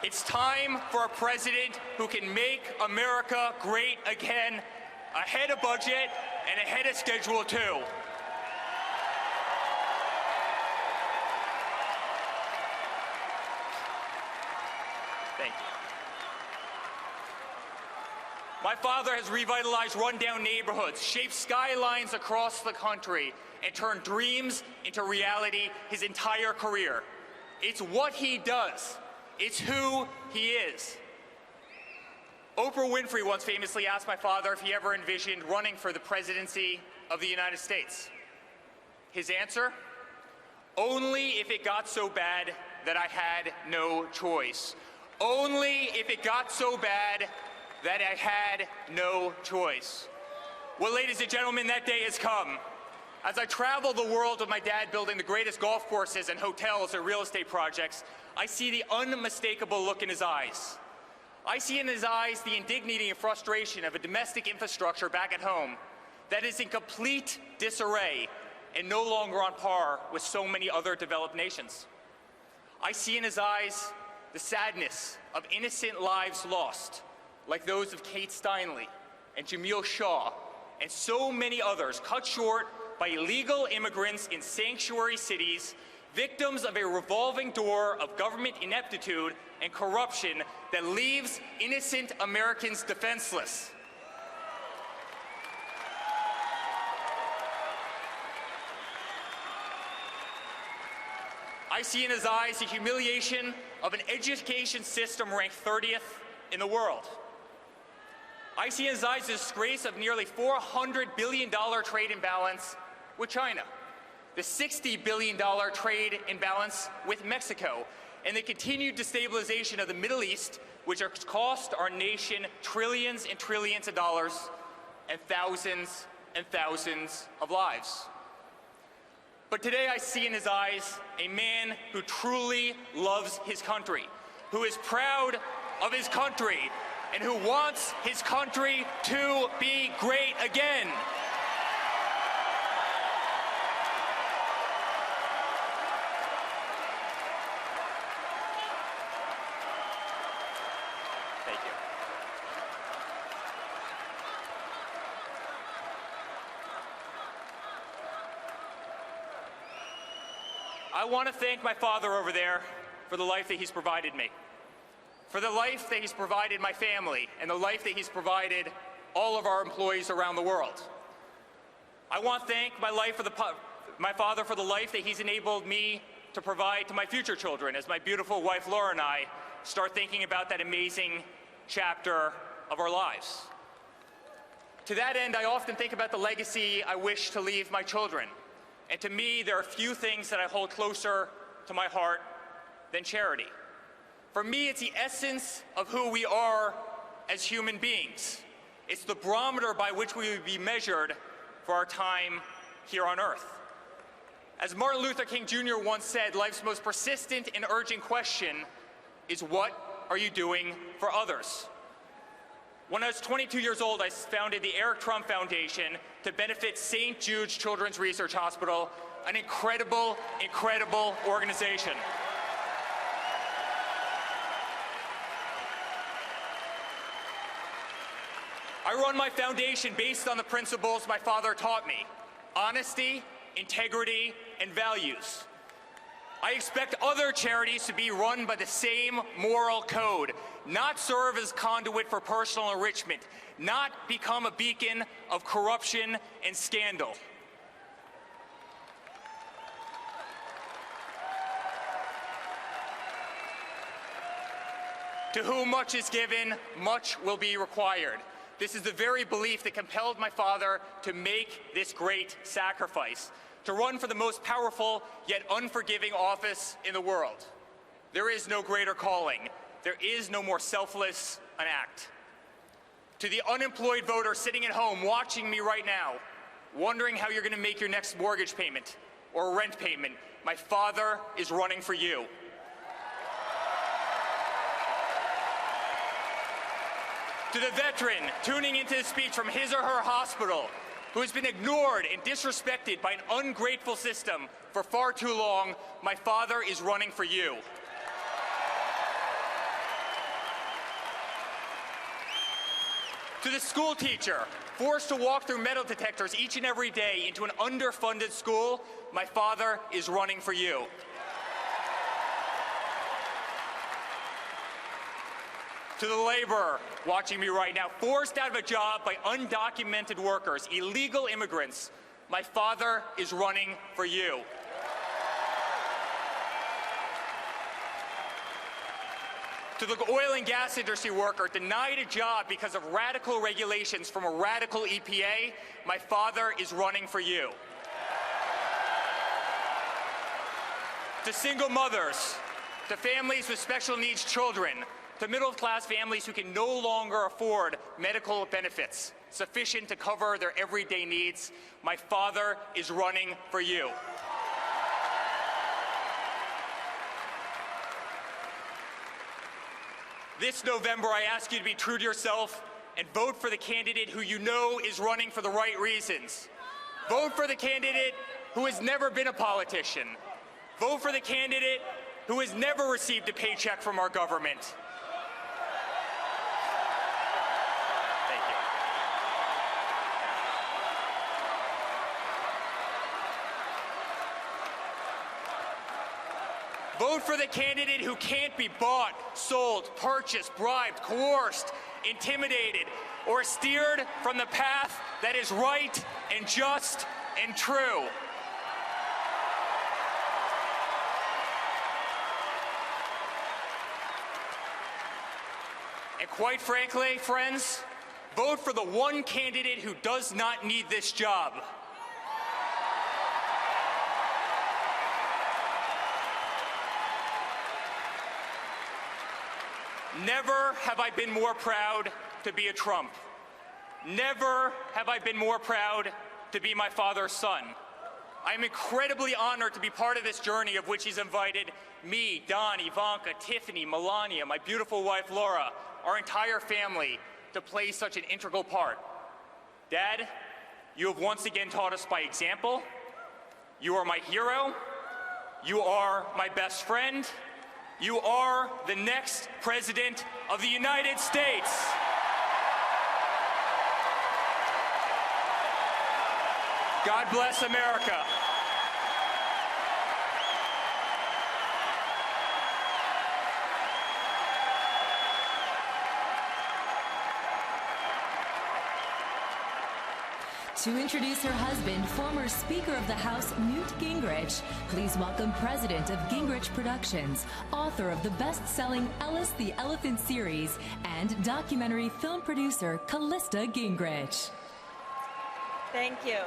It's time for a president who can make America great again, ahead of budget and ahead of schedule, too. Thank you. My father has revitalized rundown neighborhoods, shaped skylines across the country, and turned dreams into reality his entire career. It's what he does. It's who he is. Oprah Winfrey once famously asked my father if he ever envisioned running for the presidency of the United States. His answer? Only if it got so bad that I had no choice. Only if it got so bad that I had no choice. Well, ladies and gentlemen, that day has come. As I travel the world with my dad building the greatest golf courses and hotels and real estate projects, I see the unmistakable look in his eyes. I see in his eyes the indignity and frustration of a domestic infrastructure back at home that is in complete disarray and no longer on par with so many other developed nations. I see in his eyes the sadness of innocent lives lost, like those of Kate Steinle and Jamil Shaw and so many others, cut short by illegal immigrants in sanctuary cities, victims of a revolving door of government ineptitude and corruption that leaves innocent Americans defenseless. I see in his eyes the humiliation of an education system ranked 30th in the world. I see in his eyes the disgrace of nearly $400 billion trade imbalance with China, the $60 billion trade imbalance with Mexico, and the continued destabilization of the Middle East, which has cost our nation trillions and trillions of dollars and thousands of lives. But today I see in his eyes a man who truly loves his country, who is proud of his country, and who wants his country to be great again. Thank you. I want to thank my father over there for the life that he's provided me, for the life that he's provided my family, and the life that he's provided all of our employees around the world. I want to thank my father for the life that he's enabled me to provide to my future children as my beautiful wife Laura and I start thinking about that amazing chapter of our lives. To that end, I often think about the legacy I wish to leave my children. And to me, there are few things that I hold closer to my heart than charity. For me, it's the essence of who we are as human beings. It's the barometer by which we will be measured for our time here on earth. As Martin Luther King Jr. once said, life's most persistent and urgent question is, what are you doing for others? When I was 22 years old, I founded the Eric Trump Foundation to benefit St. Jude's Children's Research Hospital, an incredible, incredible organization. I run my foundation based on the principles my father taught me: honesty, integrity, and values. I expect other charities to be run by the same moral code, not serve as conduit for personal enrichment, not become a beacon of corruption and scandal. To whom much is given, much will be required. This is the very belief that compelled my father to make this great sacrifice, to run for the most powerful yet unforgiving office in the world. There is no greater calling. There is no more selfless an act. To the unemployed voter sitting at home watching me right now, wondering how you're going to make your next mortgage payment or rent payment, my father is running for you. To the veteran tuning into his speech from his or her hospital, who has been ignored and disrespected by an ungrateful system for far too long, my father is running for you. To the school teacher forced to walk through metal detectors each and every day into an underfunded school, my father is running for you. To the laborer watching me right now, forced out of a job by undocumented workers, illegal immigrants, my father is running for you. To the oil and gas industry worker denied a job because of radical regulations from a radical EPA, my father is running for you. To single mothers, to families with special needs children, to middle-class families who can no longer afford medical benefits sufficient to cover their everyday needs, my father is running for you. This November, I ask you to be true to yourself and vote for the candidate who you know is running for the right reasons. Vote for the candidate who has never been a politician. Vote for the candidate who has never received a paycheck from our government. Vote for the candidate who can't be bought, sold, purchased, bribed, coerced, intimidated, or steered from the path that is right and just and true. And quite frankly, friends, vote for the one candidate who does not need this job. Never have I been more proud to be a Trump. Never have I been more proud to be my father's son. I am incredibly honored to be part of this journey of which he's invited me, Don, Ivanka, Tiffany, Melania, my beautiful wife Laura, our entire family to play such an integral part. Dad, you have once again taught us by example. You are my hero. You are my best friend. You are the next President of the United States. God bless America. To introduce her husband, former Speaker of the House Newt Gingrich, please welcome President of Gingrich Productions, author of the best-selling Ellis the Elephant series, and documentary film producer Callista Gingrich. Thank you.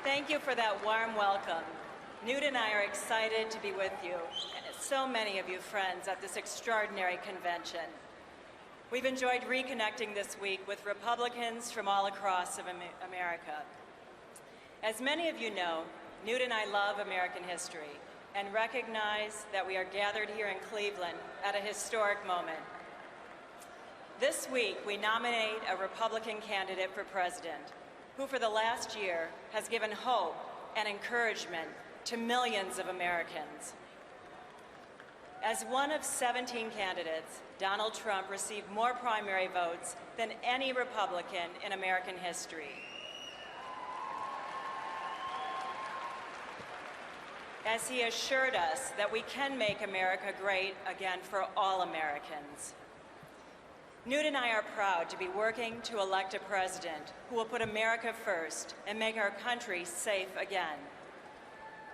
Thank you for that warm welcome. Newt and I are excited to be with you, and so many of you friends at this extraordinary convention. We've enjoyed reconnecting this week with Republicans from all across America. As many of you know, Newt and I love American history and recognize that we are gathered here in Cleveland at a historic moment. This week, we nominate a Republican candidate for president who for the last year has given hope and encouragement to millions of Americans. As one of 17 candidates, Donald Trump received more primary votes than any Republican in American history. As he assured us that we can make America great again for all Americans. Newt and I are proud to be working to elect a president who will put America first and make our country safe again.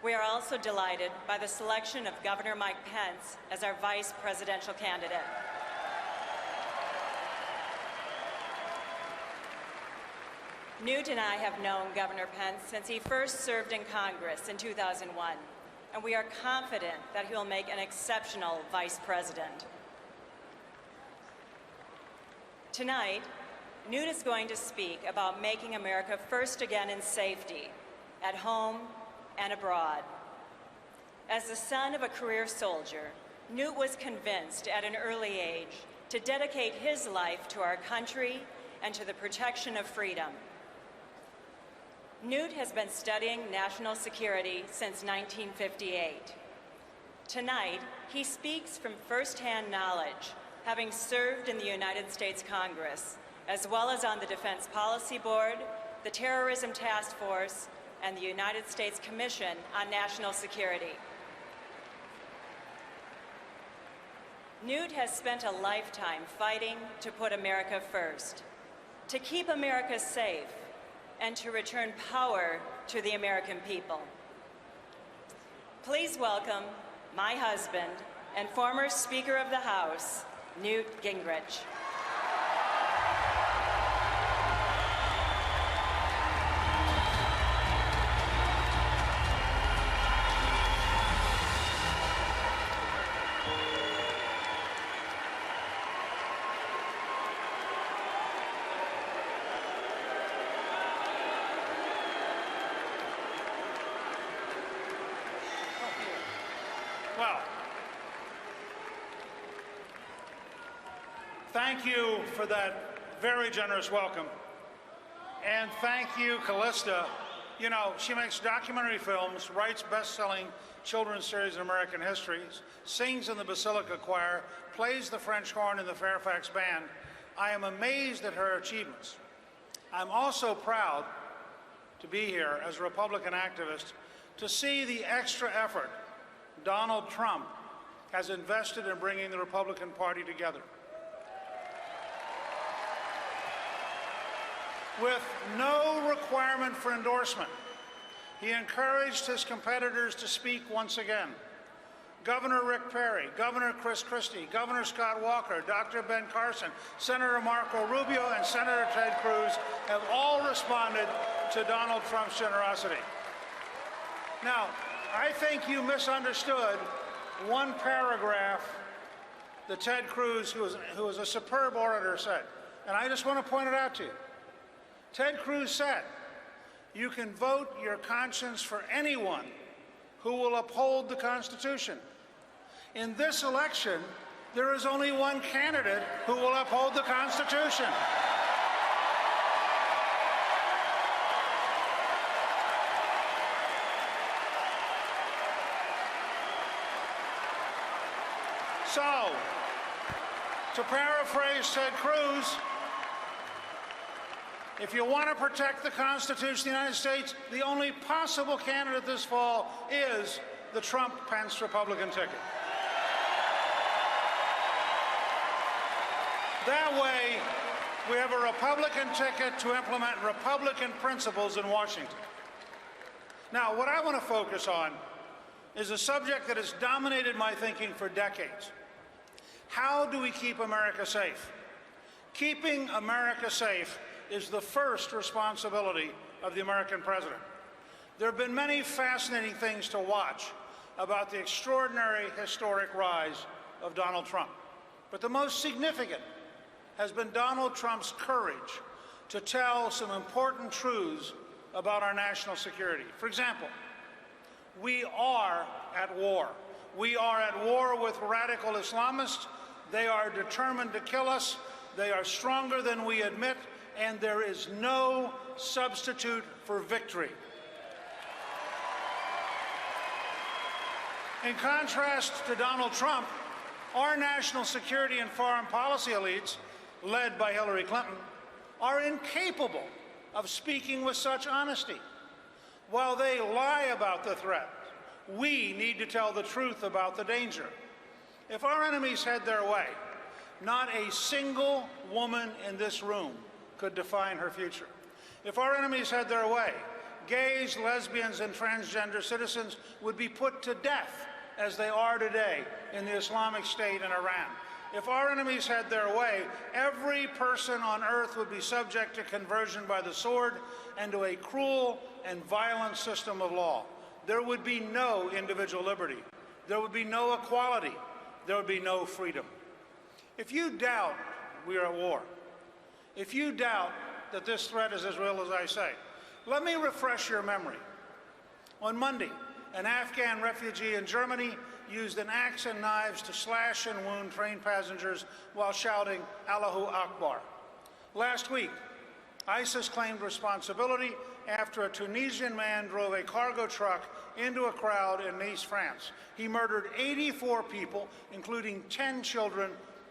We are also delighted by the selection of Governor Mike Pence as our vice presidential candidate. Newt and I have known Governor Pence since he first served in Congress in 2001, and we are confident that he will make an exceptional vice president. Tonight, Newt is going to speak about making America first again in safety, at home and abroad. As the son of a career soldier, Newt was convinced at an early age to dedicate his life to our country and to the protection of freedom. Newt has been studying national security since 1958. Tonight, he speaks from firsthand knowledge, having served in the United States Congress, as well as on the Defense Policy Board, the Terrorism Task Force, and the United States Commission on National Security. Newt has spent a lifetime fighting to put America first, to keep America safe, and to return power to the American people. Please welcome my husband and former Speaker of the House, Newt Gingrich. Well, thank you for that very generous welcome. And thank you, Callista. You know, she makes documentary films, writes best-selling children's series in American history, sings in the Basilica Choir, plays the French horn in the Fairfax Band. I am amazed at her achievements. I'm also proud to be here as a Republican activist to see the extra effort Donald Trump has invested in bringing the Republican Party together. With no requirement for endorsement, he encouraged his competitors to speak once again. Governor Rick Perry, Governor Chris Christie, Governor Scott Walker, Dr. Ben Carson, Senator Marco Rubio, and Senator Ted Cruz have all responded to Donald Trump's generosity. Now, I think you misunderstood one paragraph that Ted Cruz, who is a superb orator, said, and I just want to point it out to you. Ted Cruz said, you can vote your conscience for anyone who will uphold the Constitution. In this election, there is only one candidate who will uphold the Constitution. So, to paraphrase Ted Cruz, if you want to protect the Constitution of the United States, the only possible candidate this fall is the Trump-Pence Republican ticket. That way, we have a Republican ticket to implement Republican principles in Washington. Now, what I want to focus on is a subject that has dominated my thinking for decades. How do we keep America safe? Keeping America safe is the first responsibility of the American president. There have been many fascinating things to watch about the extraordinary historic rise of Donald Trump. But the most significant has been Donald Trump's courage to tell some important truths about our national security. For example, we are at war. We are at war with radical Islamists. They are determined to kill us. they are stronger than we admit, and there is no substitute for victory. In contrast to Donald Trump, our national security and foreign policy elites, led by Hillary Clinton, are incapable of speaking with such honesty. While they lie about the threat, we need to tell the truth about the danger. If our enemies had their way, not a single woman in this room could define her future. If our enemies had their way, gays, lesbians, and transgender citizens would be put to death as they are today in the Islamic State in Iran. If our enemies had their way, every person on earth would be subject to conversion by the sword and to a cruel and violent system of law. There would be no individual liberty. There would be no equality. There would be no freedom. If you doubt we are at war, if you doubt that this threat is as real as I say, let me refresh your memory. On Monday, an Afghan refugee in Germany used an axe and knives to slash and wound train passengers while shouting, Allahu Akbar. Last week, ISIS claimed responsibility after a Tunisian man drove a cargo truck into a crowd in Nice, France. He murdered 84 people, including 10 children,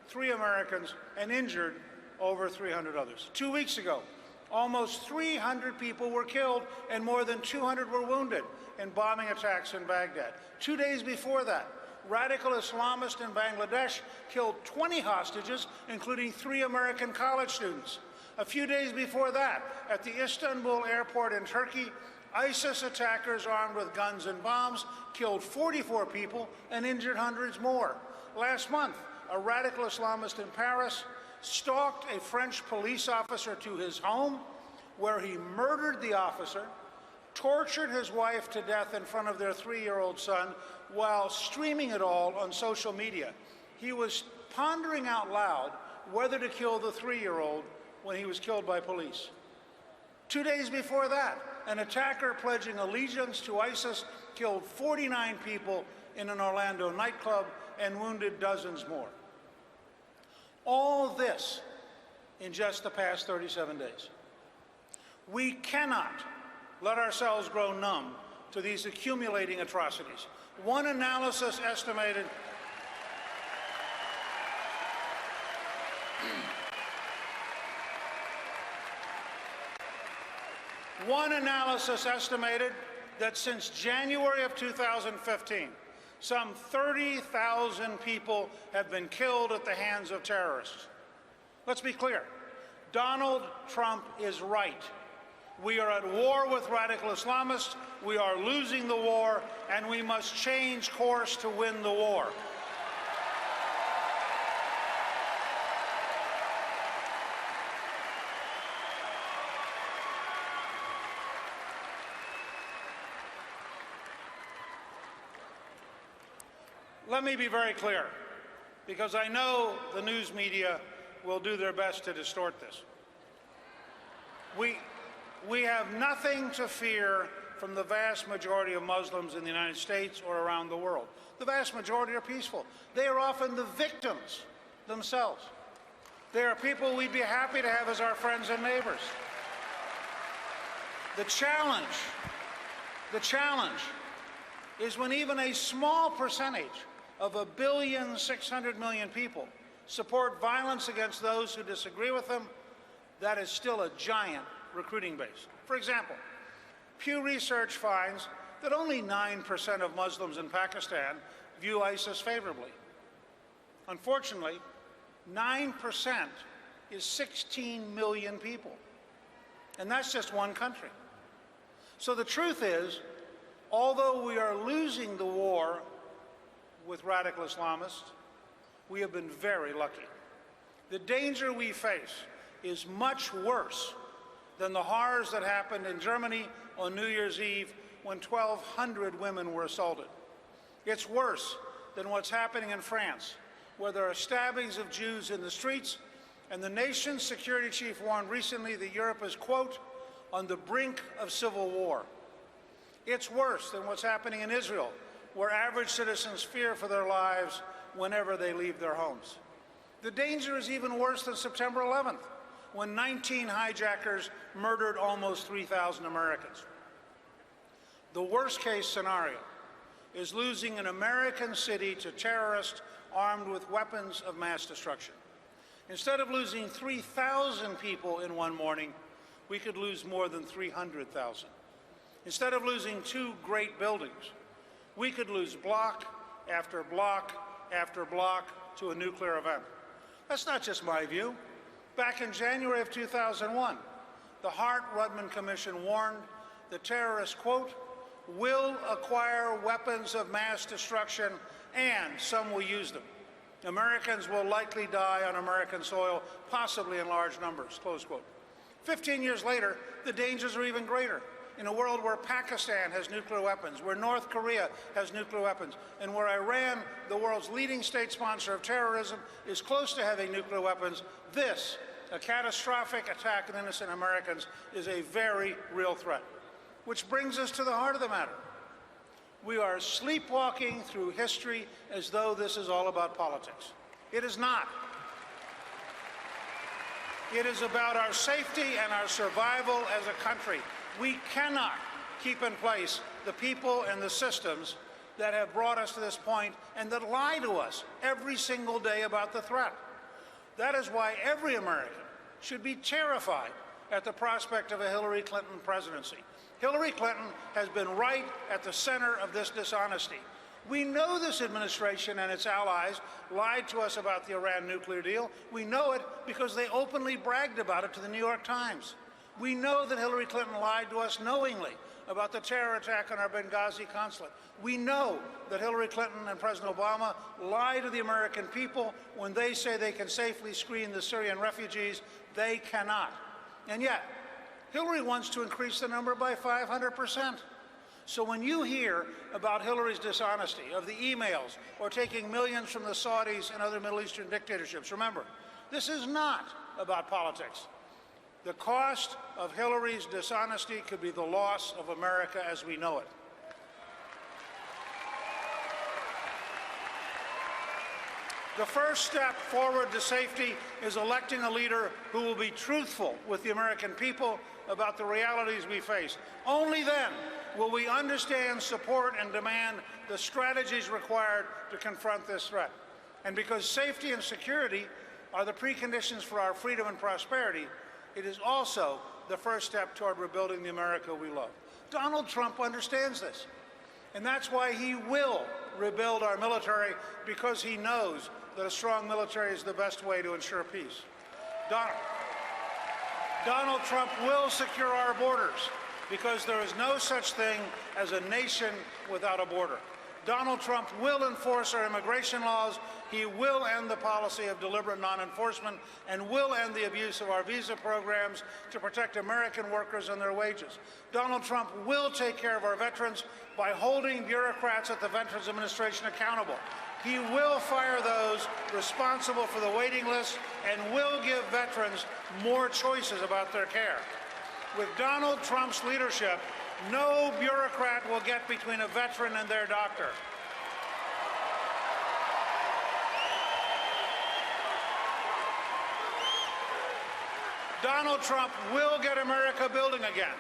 3 Americans, and injured over 300 others. 2 weeks ago, almost 300 people were killed and more than 200 were wounded in bombing attacks in Baghdad. 2 days before that, radical Islamists in Bangladesh killed 20 hostages, including 3 American college students. A few days before that, at the Istanbul airport in Turkey, ISIS attackers armed with guns and bombs killed 44 people and injured hundreds more. Last month, a radical Islamist in Paris stalked a French police officer to his home, where he murdered the officer, tortured his wife to death in front of their 3-year-old son, while streaming it all on social media. He was pondering out loud whether to kill the 3-year-old when he was killed by police. 2 days before that, an attacker pledging allegiance to ISIS killed 49 people in an Orlando nightclub and wounded dozens more. All this in just the past 37 days. We cannot let ourselves grow numb to these accumulating atrocities. One analysis estimated that since January of 2015, some 30,000 people have been killed at the hands of terrorists. Let's be clear. Donald Trump is right. We are at war with radical Islamists. We are losing the war, and we must change course to win the war. Let me be very clear, because I know the news media will do their best to distort this. We have nothing to fear from the vast majority of Muslims in the United States or around the world. The vast majority are peaceful. They are often the victims themselves. They are people we'd be happy to have as our friends and neighbors. The challenge is when even a small percentage of 1,600,000,000 people support violence against those who disagree with them. That is still a giant recruiting base. For example, Pew Research finds that only 9% of Muslims in Pakistan view ISIS favorably. Unfortunately, 9% is 16 million people, and that's just one country. So the truth is, although we are losing the war with radical Islamists, we have been very lucky. The danger we face is much worse than the horrors that happened in Germany on New Year's Eve when 1,200 women were assaulted. It's worse than what's happening in France, where there are stabbings of Jews in the streets, and the nation's security chief warned recently that Europe is, quote, on the brink of civil war. It's worse than what's happening in Israel, where average citizens fear for their lives whenever they leave their homes. The danger is even worse than September 11th, when 19 hijackers murdered almost 3,000 Americans. The worst-case scenario is losing an American city to terrorists armed with weapons of mass destruction. Instead of losing 3,000 people in one morning, we could lose more than 300,000. Instead of losing 2 great buildings, we could lose block after block after block to a nuclear event. That's not just my view. Back in January of 2001, the Hart-Rudman Commission warned the terrorists, quote, will acquire weapons of mass destruction and some will use them. Americans will likely die on American soil, possibly in large numbers, close quote. 15 years later, the dangers are even greater. In a world where Pakistan has nuclear weapons, where North Korea has nuclear weapons, and where Iran, the world's leading state sponsor of terrorism, is close to having nuclear weapons, this, a catastrophic attack on innocent Americans, is a very real threat. Which brings us to the heart of the matter. We are sleepwalking through history as though this is all about politics. It is not. It is about our safety and our survival as a country. We cannot keep in place the people and the systems that have brought us to this point and that lie to us every single day about the threat. That is why every American should be terrified at the prospect of a Hillary Clinton presidency. Hillary Clinton has been right at the center of this dishonesty. We know this administration and its allies lied to us about the Iran nuclear deal. We know it because they openly bragged about it to the New York Times. We know that Hillary Clinton lied to us knowingly about the terror attack on our Benghazi consulate. We know that Hillary Clinton and President Obama lie to the American people when they say they can safely screen the Syrian refugees. They cannot. And yet, Hillary wants to increase the number by 500%. So when you hear about Hillary's dishonesty, of the emails, or taking millions from the Saudis and other Middle Eastern dictatorships, remember, this is not about politics. The cost of Hillary's dishonesty could be the loss of America as we know it. The first step forward to safety is electing a leader who will be truthful with the American people about the realities we face. Only then will we understand, support, and demand the strategies required to confront this threat. And because safety and security are the preconditions for our freedom and prosperity, it is also the first step toward rebuilding the America we love. Donald Trump understands this. And that's why he will rebuild our military, because he knows that a strong military is the best way to ensure peace. Donald Trump will secure our borders, because there is no such thing as a nation without a border. Donald Trump will enforce our immigration laws. He will end the policy of deliberate non-enforcement and will end the abuse of our visa programs to protect American workers and their wages. Donald Trump will take care of our veterans by holding bureaucrats at the Veterans Administration accountable. He will fire those responsible for the waiting list and will give veterans more choices about their care. With Donald Trump's leadership, no bureaucrat will get between a veteran and their doctor. Donald Trump will get America building again.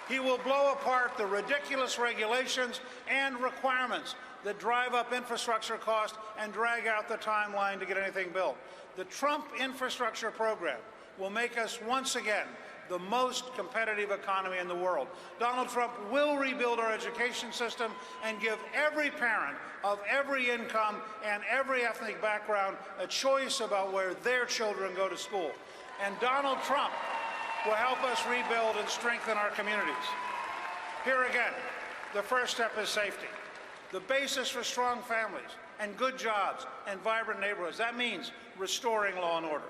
He will blow apart the ridiculous regulations and requirements that drive up infrastructure costs and drag out the timeline to get anything built. The Trump infrastructure program will make us once again the most competitive economy in the world. Donald Trump will rebuild our education system and give every parent of every income and every ethnic background a choice about where their children go to school. And Donald Trump will help us rebuild and strengthen our communities. Here again, the first step is safety. The basis for strong families and good jobs and vibrant neighborhoods. That means restoring law and order.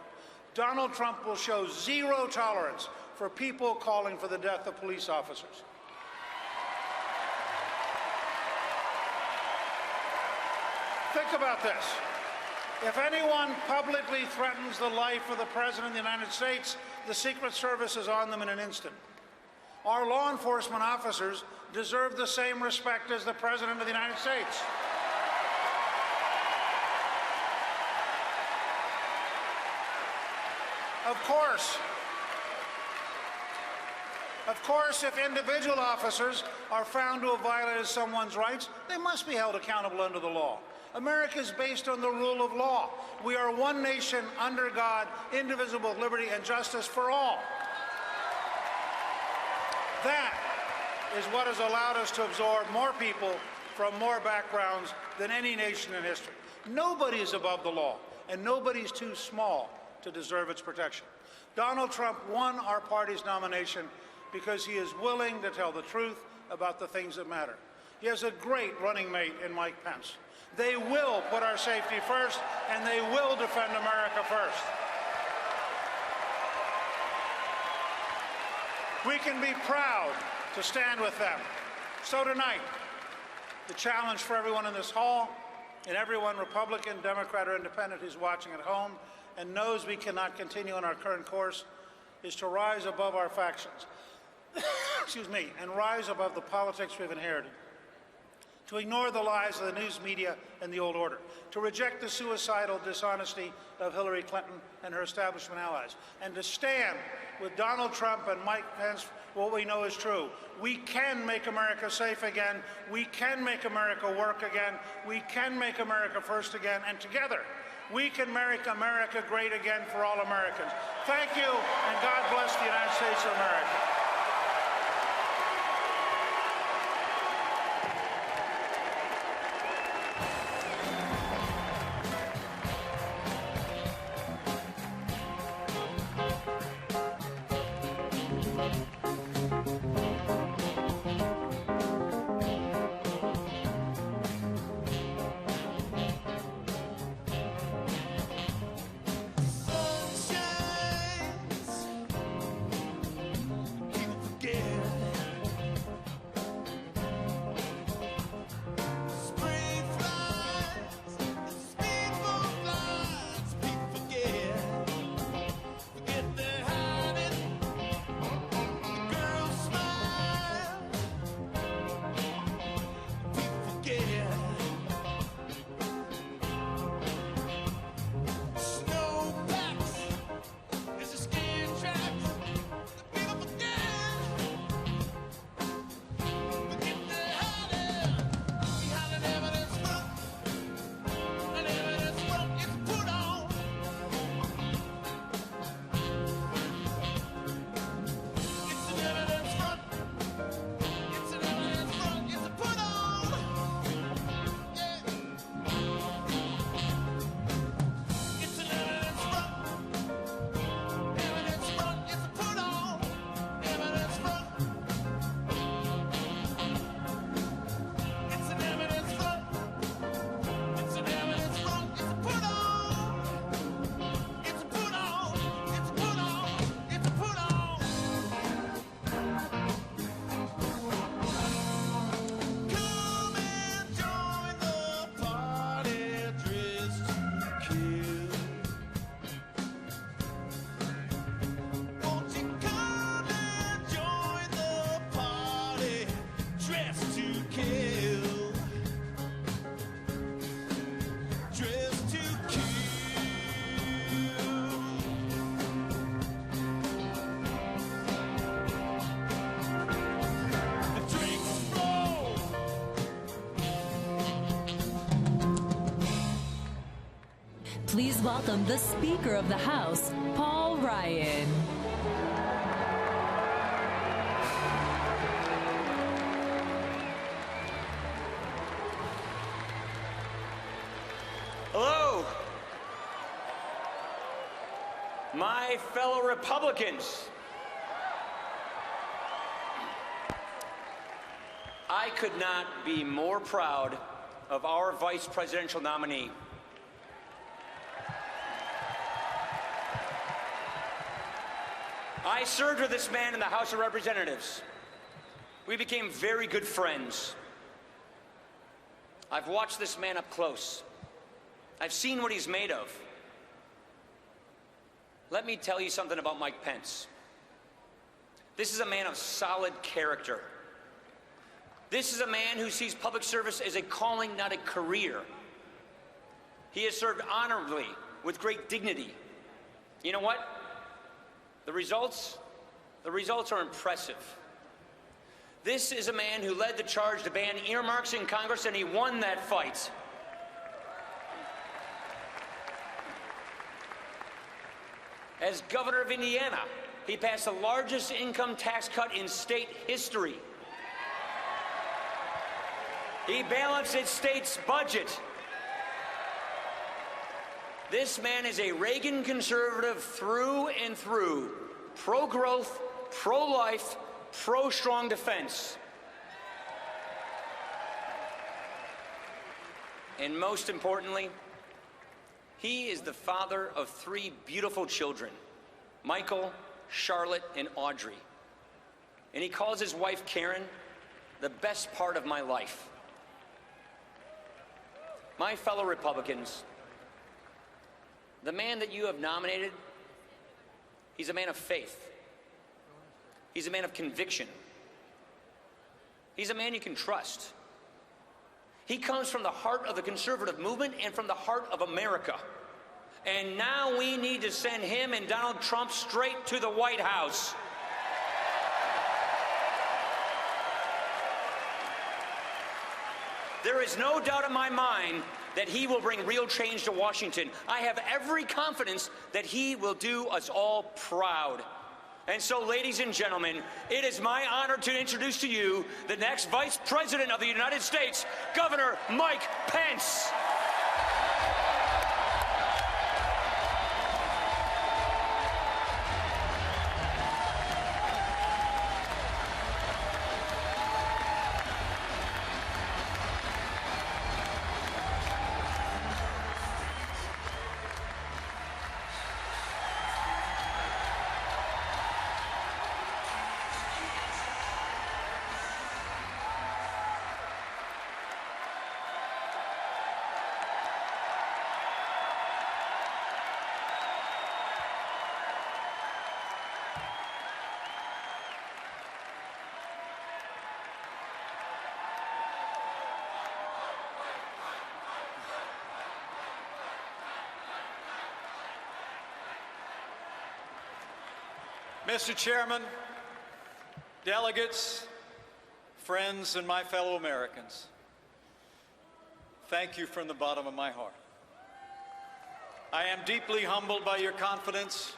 Donald Trump will show zero tolerance for people calling for the death of police officers. Think about this. If anyone publicly threatens the life of the President of the United States, the Secret Service is on them in an instant. Our law enforcement officers deserve the same respect as the President of the United States. Of course, if individual officers are found to have violated someone's rights, they must be held accountable under the law. America is based on the rule of law. We are one nation under God, indivisible, liberty and justice for all. That is what has allowed us to absorb more people from more backgrounds than any nation in history. Nobody is above the law, and nobody is too small to deserve its protection. Donald Trump won our party's nomination because he is willing to tell the truth about the things that matter. He has a great running mate in Mike Pence. They will put our safety first, and they will defend America first. We can be proud to stand with them. So tonight, the challenge for everyone in this hall, and everyone, Republican, Democrat, or Independent, who's watching at home and knows we cannot continue on our current course, is to rise above our factions, excuse me, and rise above the politics we've inherited, to ignore the lies of the news media and the old order, to reject the suicidal dishonesty of Hillary Clinton and her establishment allies, and to stand with Donald Trump and Mike Pence for what we know is true. We can make America safe again. We can make America work again. We can make America first again. And together, we can make America great again for all Americans. Thank you, and God bless the United States of America. Please welcome the Speaker of the House, Paul Ryan. Hello, my fellow Republicans. I could not be more proud of our vice presidential nominee. I served with this man in the House of Representatives. We became very good friends. I've watched this man up close. I've seen what he's made of. Let me tell you something about Mike Pence. This is a man of solid character. This is a man who sees public service as a calling, not a career. He has served honorably with great dignity. You know what? The results are impressive. This is a man who led the charge to ban earmarks in Congress, and he won that fight. As governor of Indiana, he passed the largest income tax cut in state history. He balanced its state's budget. This man is a Reagan conservative through and through, pro-growth, pro-life, pro-strong defense. And most importantly, he is the father of 3 beautiful children, Michael, Charlotte, and Audrey. And he calls his wife, Karen, the best part of my life. My fellow Republicans, the man that you have nominated, he's a man of faith. He's a man of conviction. He's a man you can trust. He comes from the heart of the conservative movement and from the heart of America. And now we need to send him and Donald Trump straight to the White House. There is no doubt in my mind that he will bring real change to Washington. I have every confidence that he will do us all proud. And so, ladies and gentlemen, it is my honor to introduce to you the next Vice President of the United States, Governor Mike Pence. Mr. Chairman, delegates, friends, and my fellow Americans, thank you from the bottom of my heart. I am deeply humbled by your confidence,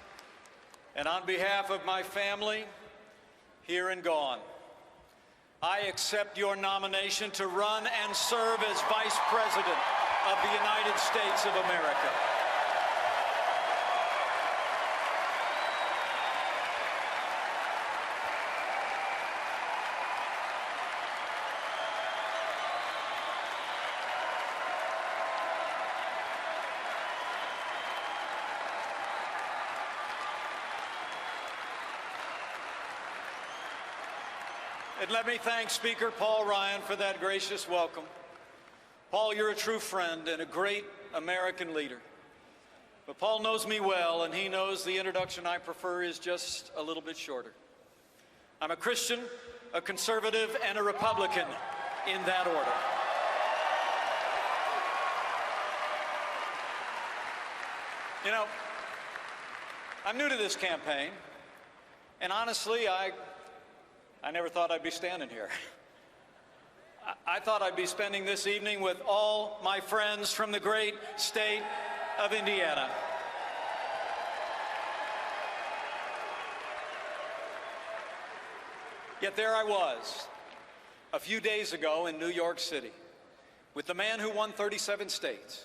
and on behalf of my family, here and gone, I accept your nomination to run and serve as Vice President of the United States of America. And let me thank Speaker Paul Ryan for that gracious welcome. Paul, you're a true friend and a great American leader. But Paul knows me well, and he knows the introduction I prefer is just a little bit shorter. I'm a Christian, a conservative, and a Republican in that order. You know, I'm new to this campaign, and honestly, I never thought I'd be standing here. I thought I'd be spending this evening with all my friends from the great state of Indiana. Yet there I was, a few days ago in New York City, with the man who won 37 states,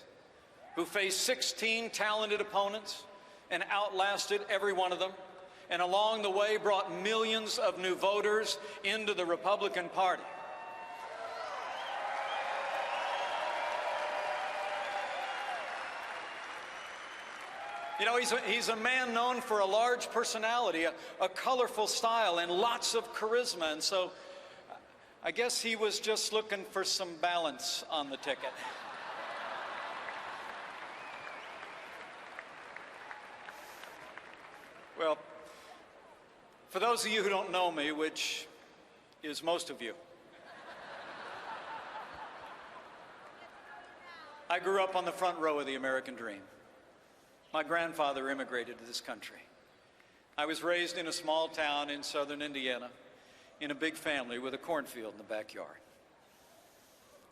who faced 16 talented opponents and outlasted every one of them, and along the way brought millions of new voters into the Republican Party. You know, he's a man known for a large personality, a colorful style, and lots of charisma, and so I guess he was just looking for some balance on the ticket. Well, for those of you who don't know me, which is most of you, I grew up on the front row of the American dream. My grandfather immigrated to this country. I was raised in a small town in southern Indiana, in a big family with a cornfield in the backyard.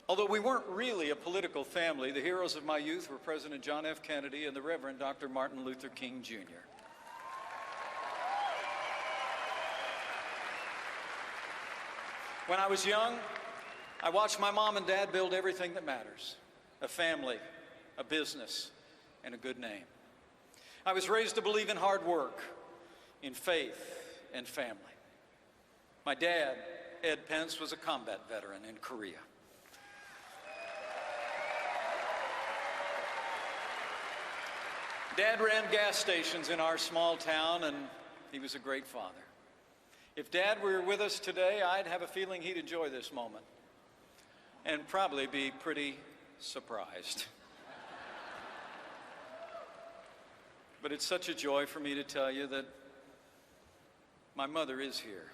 Although we weren't really a political family, the heroes of my youth were President John F. Kennedy and the Reverend Dr. Martin Luther King, Jr. When I was young, I watched my mom and dad build everything that matters: a family, a business, and a good name. I was raised to believe in hard work, in faith, and family. My dad, Ed Pence, was a combat veteran in Korea. Dad ran gas stations in our small town, and he was a great father. If Dad were with us today, I'd have a feeling he'd enjoy this moment and probably be pretty surprised. But it's such a joy for me to tell you that my mother is here.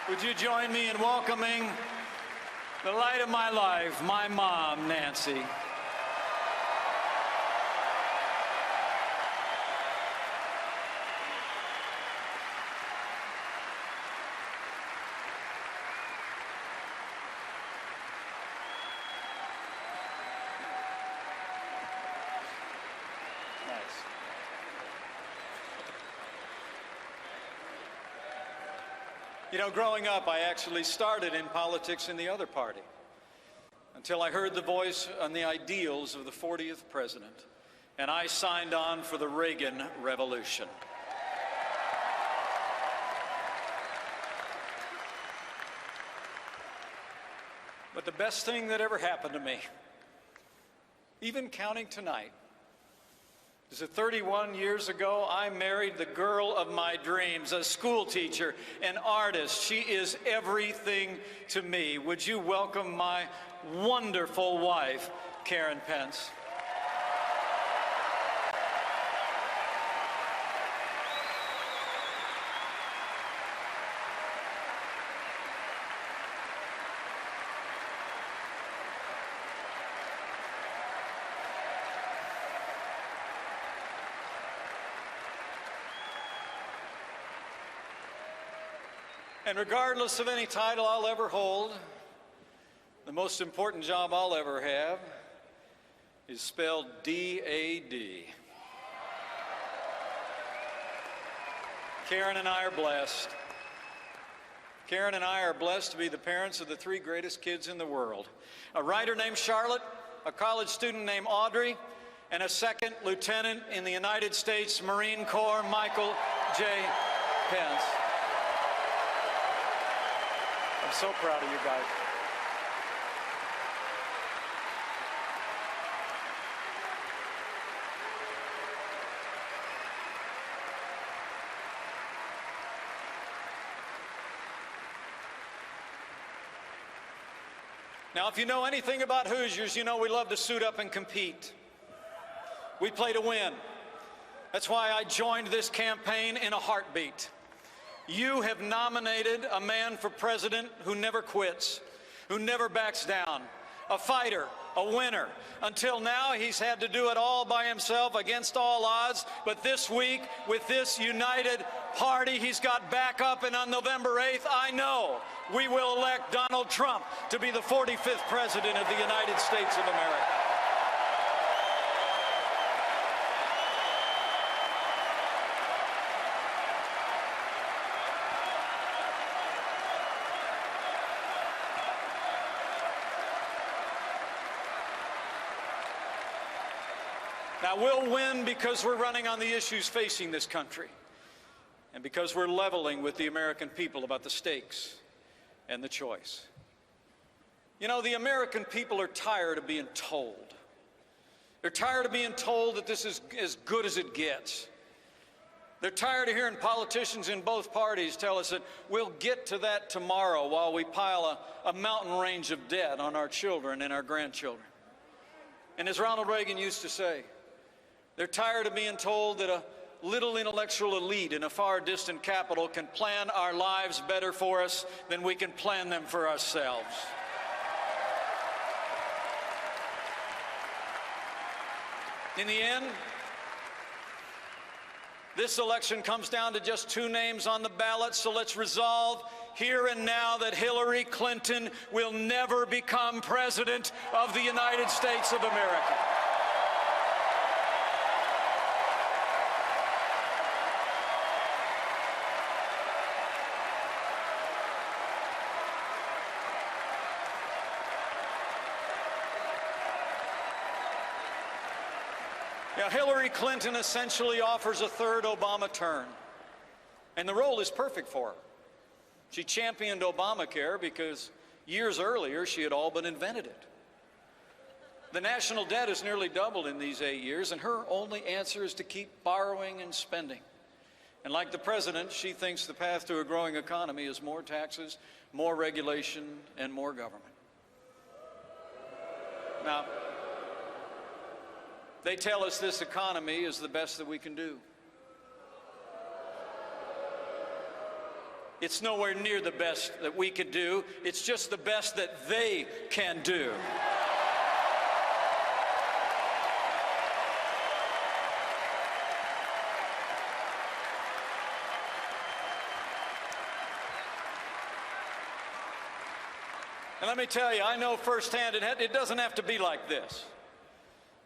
Would you join me in welcoming the light of my life, my mom, Nancy? You know, growing up, I actually started in politics in the other party until I heard the voice and the ideals of the 40th president, and I signed on for the Reagan Revolution. But the best thing that ever happened to me, even counting tonight, is that 31 years ago, I married the girl of my dreams, a school teacher, an artist. She is everything to me. Would you welcome my wonderful wife, Karen Pence? And regardless of any title I'll ever hold, the most important job I'll ever have is spelled D-A-D. Karen and I are blessed. Karen and I are blessed to be the parents of the three greatest kids in the world: a writer named Charlotte, a college student named Audrey, and a second lieutenant in the United States Marine Corps, Michael J. Pence. I'm so proud of you guys. Now, if you know anything about Hoosiers, you know we love to suit up and compete. We play to win. That's why I joined this campaign in a heartbeat. You have nominated a man for president who never quits, who never backs down, a fighter, a winner. Until now, he's had to do it all by himself against all odds. But this week, with this united party, he's got backup. And on November 8th, I know we will elect Donald Trump to be the 45th president of the United States of America. Now, we'll win because we're running on the issues facing this country and because we're leveling with the American people about the stakes and the choice. You know, the American people are tired of being told. They're tired of being told that this is as good as it gets. They're tired of hearing politicians in both parties tell us that we'll get to that tomorrow while we pile a mountain range of debt on our children and our grandchildren. And as Ronald Reagan used to say, they're tired of being told that a little intellectual elite in a far distant capital can plan our lives better for us than we can plan them for ourselves. In the end, this election comes down to just 2 names on the ballot, so let's resolve here and now that Hillary Clinton will never become President of the United States of America. Now, Hillary Clinton essentially offers a 3rd Obama term, and the role is perfect for her. She championed Obamacare because years earlier she had all but invented it. The national debt has nearly doubled in these 8 years, and her only answer is to keep borrowing and spending. And like the president, she thinks the path to a growing economy is more taxes, more regulation, and more government. Now, they tell us this economy is the best that we can do. It's nowhere near the best that we could do. It's just the best that they can do. And let me tell you, I know firsthand it doesn't have to be like this.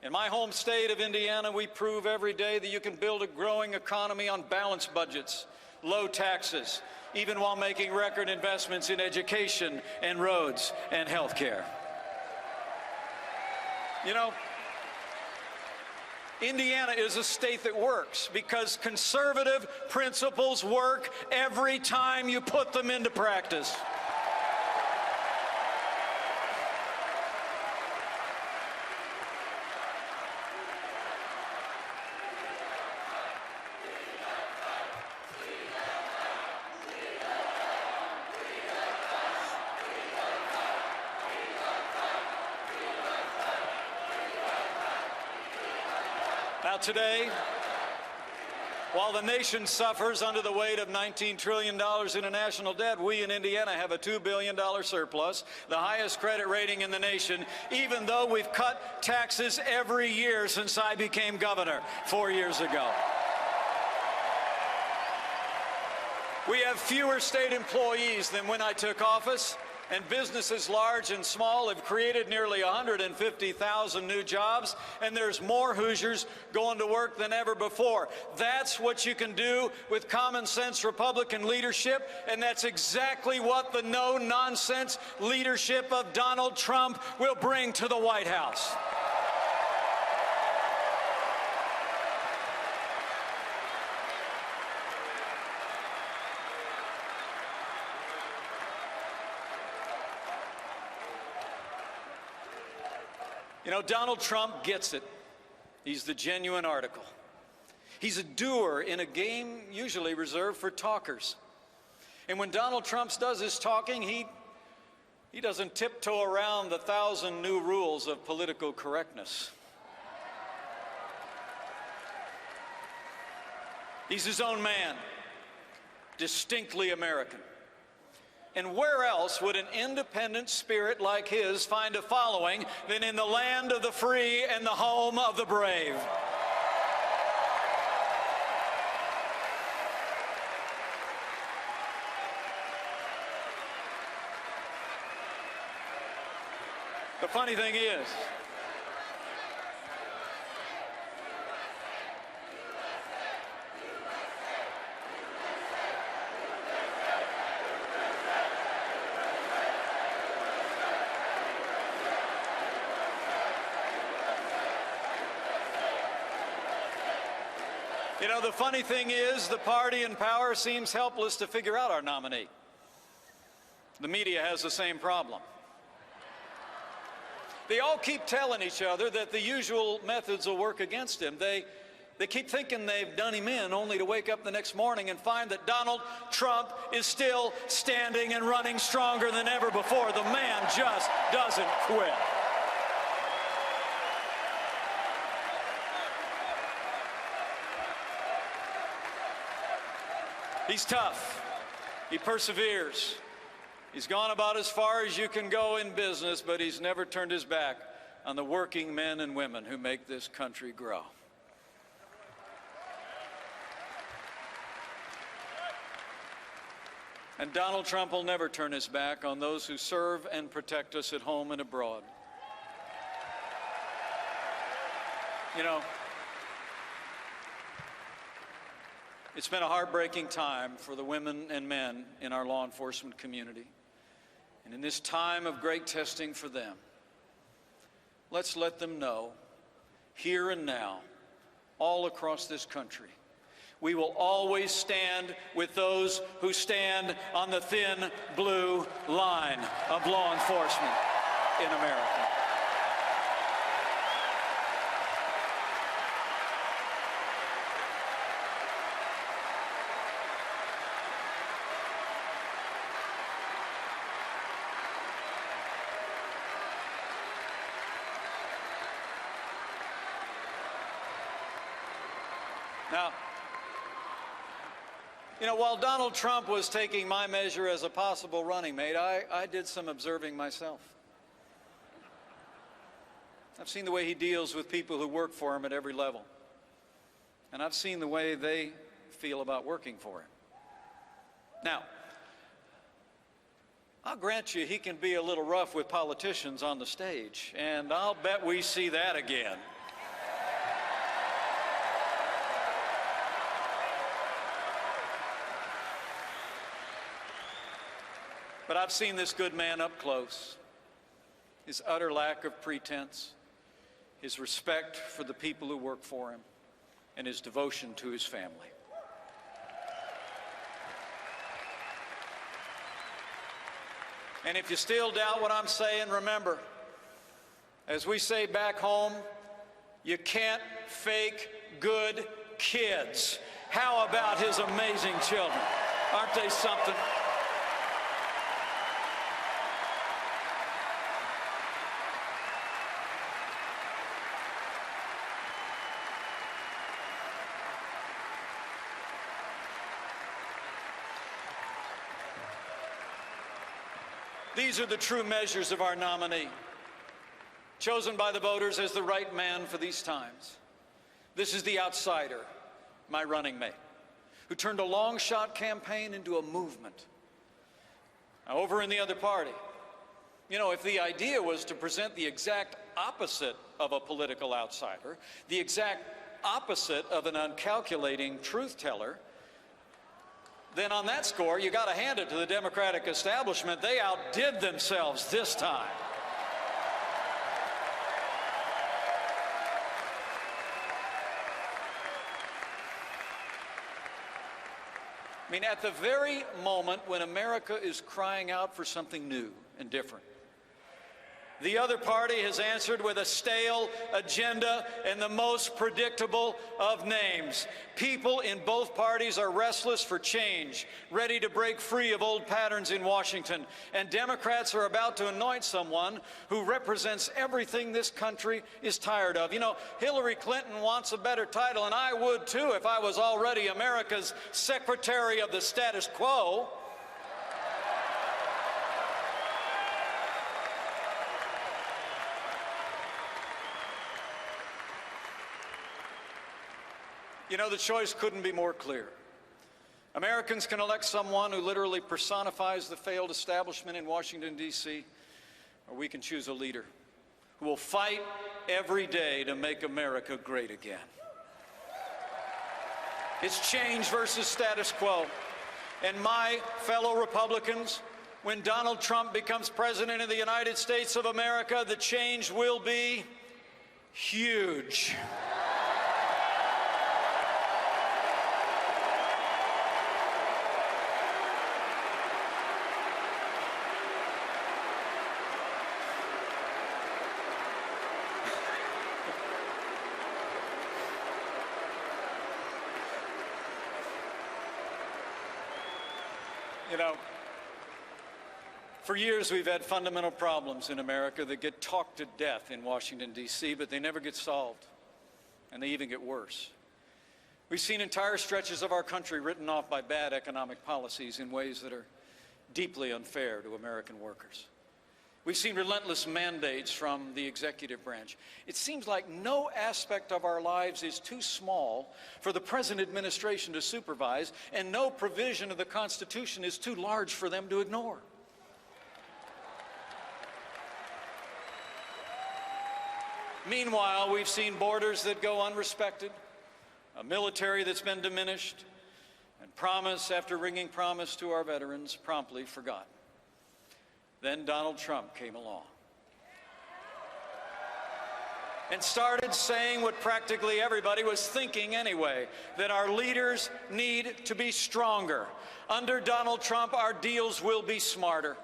In my home state of Indiana, we prove every day that you can build a growing economy on balanced budgets, low taxes, even while making record investments in education and roads and health care. You know, Indiana is a state that works because conservative principles work every time you put them into practice. Now today, while the nation suffers under the weight of $19 trillion in a national debt, we in Indiana have a $2 billion surplus, the highest credit rating in the nation, even though we've cut taxes every year since I became governor 4 years ago. We have fewer state employees than when I took office, and businesses large and small have created nearly 150,000 new jobs, and there's more Hoosiers going to work than ever before. That's what you can do with common sense Republican leadership, and that's exactly what the no-nonsense leadership of Donald Trump will bring to the White House. You know, Donald Trump gets it. He's the genuine article. He's a doer in a game usually reserved for talkers. And when Donald Trump does his talking, he doesn't tiptoe around the 1,000 new rules of political correctness. He's his own man, distinctly American. And where else would an independent spirit like his find a following than in the land of the free and the home of the brave? The funny thing is, the funny thing is, the party in power seems helpless to figure out our nominee. The media has the same problem. They all keep telling each other that the usual methods will work against him. They keep thinking they've done him in, only to wake up the next morning and find that Donald Trump is still standing and running stronger than ever before. The man just doesn't quit. He's tough. He perseveres. He's gone about as far as you can go in business, but he's never turned his back on the working men and women who make this country grow. And Donald Trump will never turn his back on those who serve and protect us at home and abroad. You know, it's been a heartbreaking time for the women and men in our law enforcement community. And in this time of great testing for them, let's let them know, here and now, all across this country, we will always stand with those who stand on the thin blue line of law enforcement in America. Now, you know, while Donald Trump was taking my measure as a possible running mate, I did some observing myself. I've seen the way he deals with people who work for him at every level. And I've seen the way they feel about working for him. Now, I'll grant you he can be a little rough with politicians on the stage, and I'll bet we see that again. But I've seen this good man up close, his utter lack of pretense, his respect for the people who work for him, and his devotion to his family. And if you still doubt what I'm saying, remember, as we say back home, you can't fake good kids. How about his amazing children? Aren't they something? These are the true measures of our nominee, chosen by the voters as the right man for these times. This is the outsider, my running mate, who turned a long-shot campaign into a movement. Now, over in the other party, you know, if the idea was to present the exact opposite of a political outsider, the exact opposite of an uncalculating truth-teller, then on that score, you got to hand it to the Democratic establishment. They outdid themselves this time. I mean, at the very moment when America is crying out for something new and different, the other party has answered with a stale agenda and the most predictable of names. People in both parties are restless for change, ready to break free of old patterns in Washington. And Democrats are about to anoint someone who represents everything this country is tired of. You know, Hillary Clinton wants a better title, and I would too if I was already America's Secretary of the Status Quo. You know, the choice couldn't be more clear. Americans can elect someone who literally personifies the failed establishment in Washington, D.C., or we can choose a leader who will fight every day to make America great again. It's change versus status quo. And my fellow Republicans, when Donald Trump becomes president of the United States of America, the change will be huge. You know, for years we've had fundamental problems in America that get talked to death in Washington, D.C., but they never get solved, and they even get worse. We've seen entire stretches of our country written off by bad economic policies in ways that are deeply unfair to American workers. We've seen relentless mandates from the executive branch. It seems like no aspect of our lives is too small for the present administration to supervise, and no provision of the Constitution is too large for them to ignore. Meanwhile, we've seen borders that go unrespected, a military that's been diminished, and promise after ringing promise to our veterans promptly forgotten. Then Donald Trump came along and started saying what practically everybody was thinking anyway, that our leaders need to be stronger. Under Donald Trump, our deals will be smarter.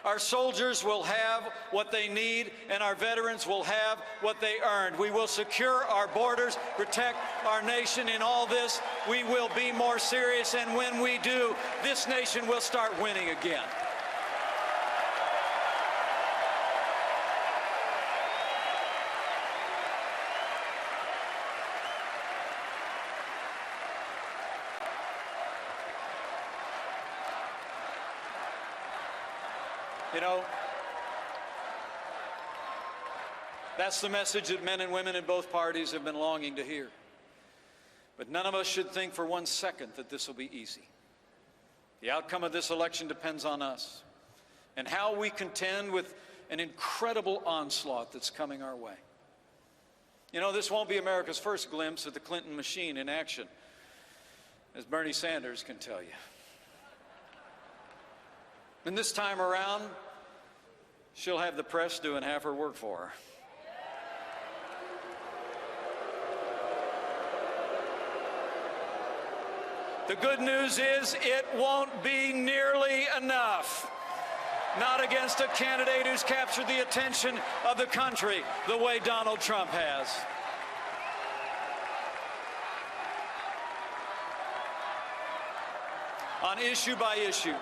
Our soldiers will have what they need, and our veterans will have what they earned. We will secure our borders, protect our nation. In all this, we will be more serious, and when we do, this nation will start winning again. You know, that's the message that men and women in both parties have been longing to hear. But none of us should think for 1 second that this will be easy. The outcome of this election depends on us and how we contend with an incredible onslaught that's coming our way. You know, this won't be America's first glimpse of the Clinton machine in action, as Bernie Sanders can tell you. And this time around, she'll have the press doing half her work for her. The good news is it won't be nearly enough. Not against a candidate who's captured the attention of the country the way Donald Trump has. On issue by issue,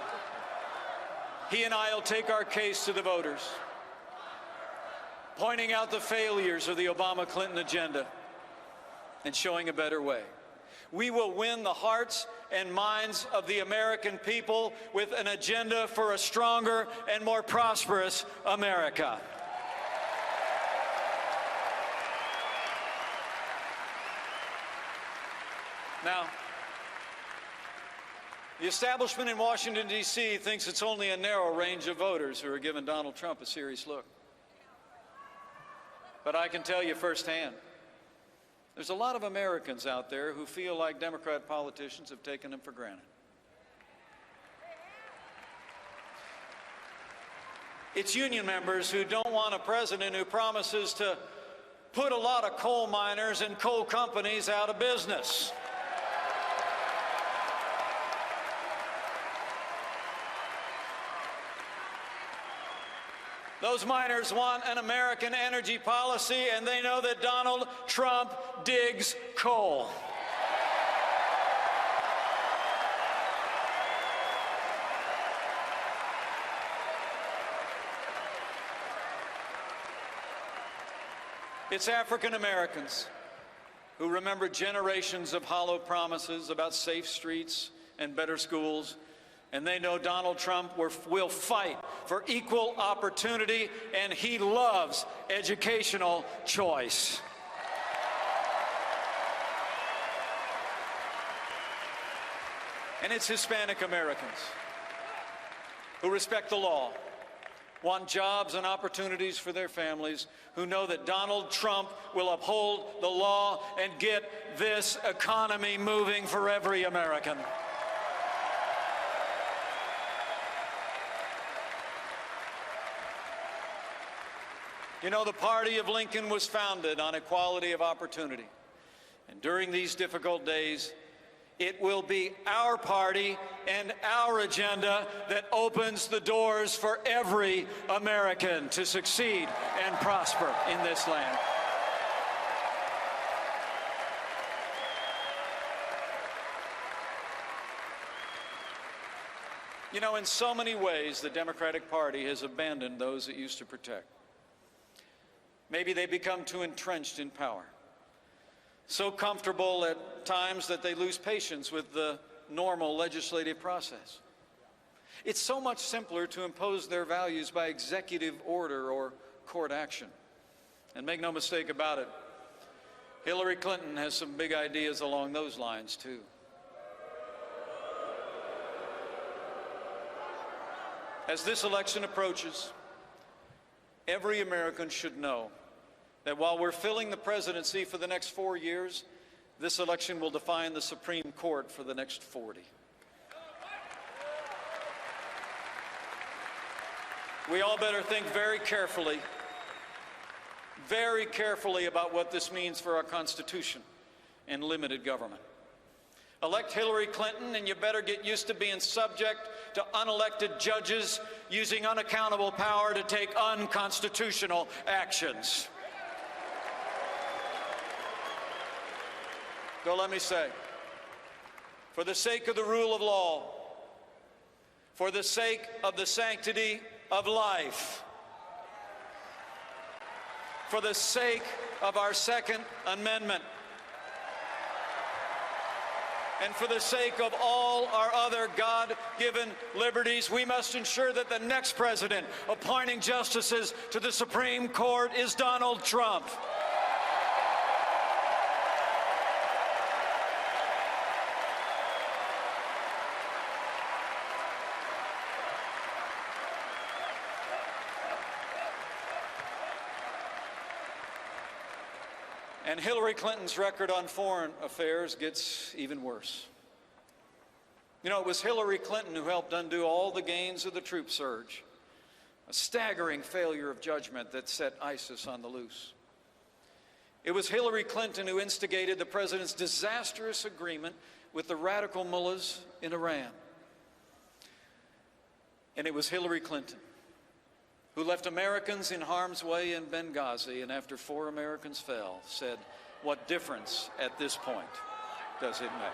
he and I will take our case to the voters, pointing out the failures of the Obama-Clinton agenda and showing a better way. We will win the hearts and minds of the American people with an agenda for a stronger and more prosperous America. Now, the establishment in Washington, D.C. thinks it's only a narrow range of voters who are giving Donald Trump a serious look. But I can tell you firsthand, there's a lot of Americans out there who feel like Democrat politicians have taken them for granted. It's union members who don't want a president who promises to put a lot of coal miners and coal companies out of business. Those miners want an American energy policy, and they know that Donald Trump digs coal. It's African Americans who remember generations of hollow promises about safe streets and better schools. And they know Donald Trump will fight for equal opportunity, and he loves educational choice. And it's Hispanic Americans who respect the law, want jobs and opportunities for their families, who know that Donald Trump will uphold the law and get this economy moving for every American. You know, the party of Lincoln was founded on equality of opportunity. And during these difficult days, it will be our party and our agenda that opens the doors for every American to succeed and prosper in this land. You know, in so many ways, the Democratic Party has abandoned those it used to protect. Maybe they become too entrenched in power, so comfortable at times that they lose patience with the normal legislative process. It's so much simpler to impose their values by executive order or court action. And make no mistake about it, Hillary Clinton has some big ideas along those lines, too. As this election approaches, every American should know that while we're filling the presidency for the next 4 years, this election will define the Supreme Court for the next 40. We all better think very carefully about what this means for our Constitution and limited government. Elect Hillary Clinton, and you better get used to being subject to unelected judges using unaccountable power to take unconstitutional actions. So let me say, for the sake of the rule of law, for the sake of the sanctity of life, for the sake of our Second Amendment, and for the sake of all our other God-given liberties, we must ensure that the next president appointing justices to the Supreme Court is Donald Trump. And Hillary Clinton's record on foreign affairs gets even worse. You know, it was Hillary Clinton who helped undo all the gains of the troop surge, a staggering failure of judgment that set ISIS on the loose. It was Hillary Clinton who instigated the president's disastrous agreement with the radical mullahs in Iran. And it was Hillary Clinton who left Americans in harm's way in Benghazi, and after 4 Americans fell, said, "What difference at this point does it make?"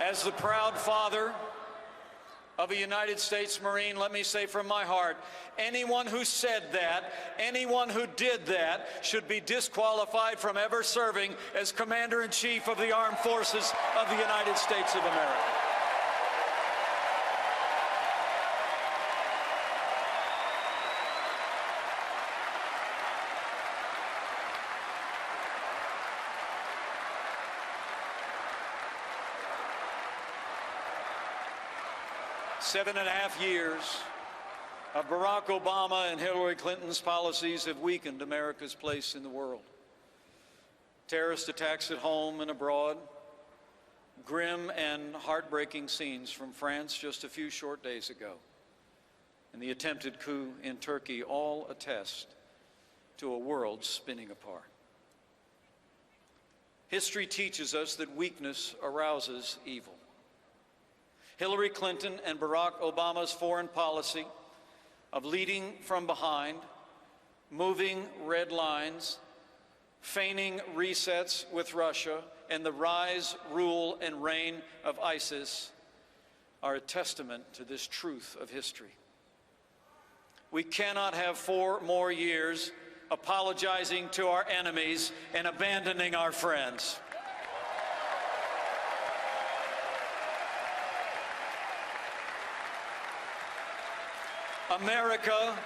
As the proud father of a United States Marine, let me say from my heart, anyone who said that, anyone who did that, should be disqualified from ever serving as Commander-in-Chief of the Armed Forces of the United States of America. Seven and a half years of Barack Obama and Hillary Clinton's policies have weakened America's place in the world. Terrorist attacks at home and abroad, grim and heartbreaking scenes from France just a few short days ago, and the attempted coup in Turkey all attest to a world spinning apart. History teaches us that weakness arouses evil. Hillary Clinton and Barack Obama's foreign policy of leading from behind, moving red lines, feigning resets with Russia, and the rise, rule, and reign of ISIS are a testament to this truth of history. We cannot have 4 more years apologizing to our enemies and abandoning our friends. America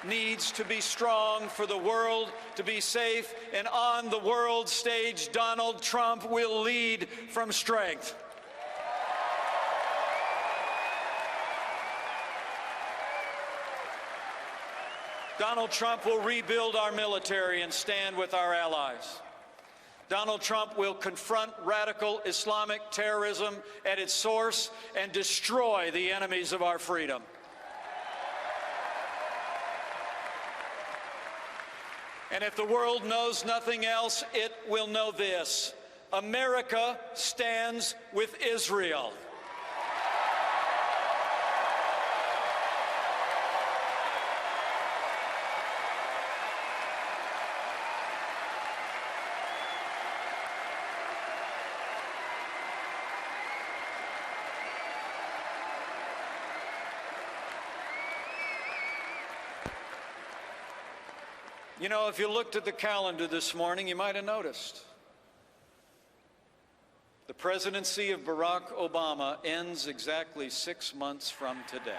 needs to be strong for the world to be safe, and on the world stage, Donald Trump will lead from strength. Donald Trump will rebuild our military and stand with our allies. Donald Trump will confront radical Islamic terrorism at its source and destroy the enemies of our freedom. And if the world knows nothing else, it will know this: America stands with Israel. You know, if you looked at the calendar this morning, you might have noticed. The presidency of Barack Obama ends exactly 6 months from today.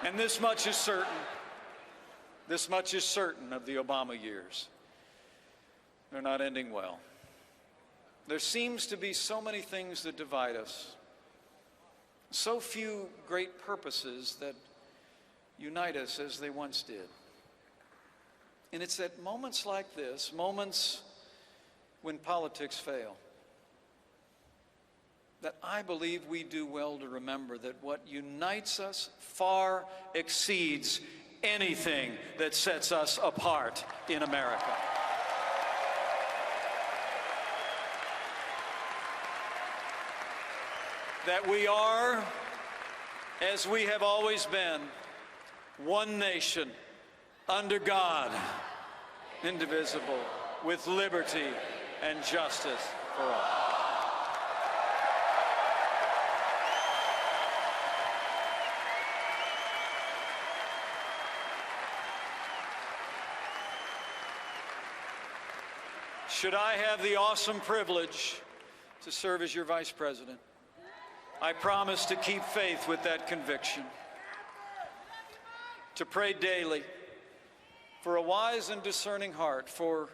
And this much is certain. This much is certain of the Obama years. They're not ending well. There seems to be so many things that divide us, so few great purposes that unite us as they once did. And it's at moments like this, moments when politics fail, that I believe we do well to remember that what unites us far exceeds anything that sets us apart in America. That we are, as we have always been, one nation, under God, indivisible, with liberty and justice for all. Should I have the awesome privilege to serve as your vice president, I promise to keep faith with that conviction, to pray daily for a wise and discerning heart for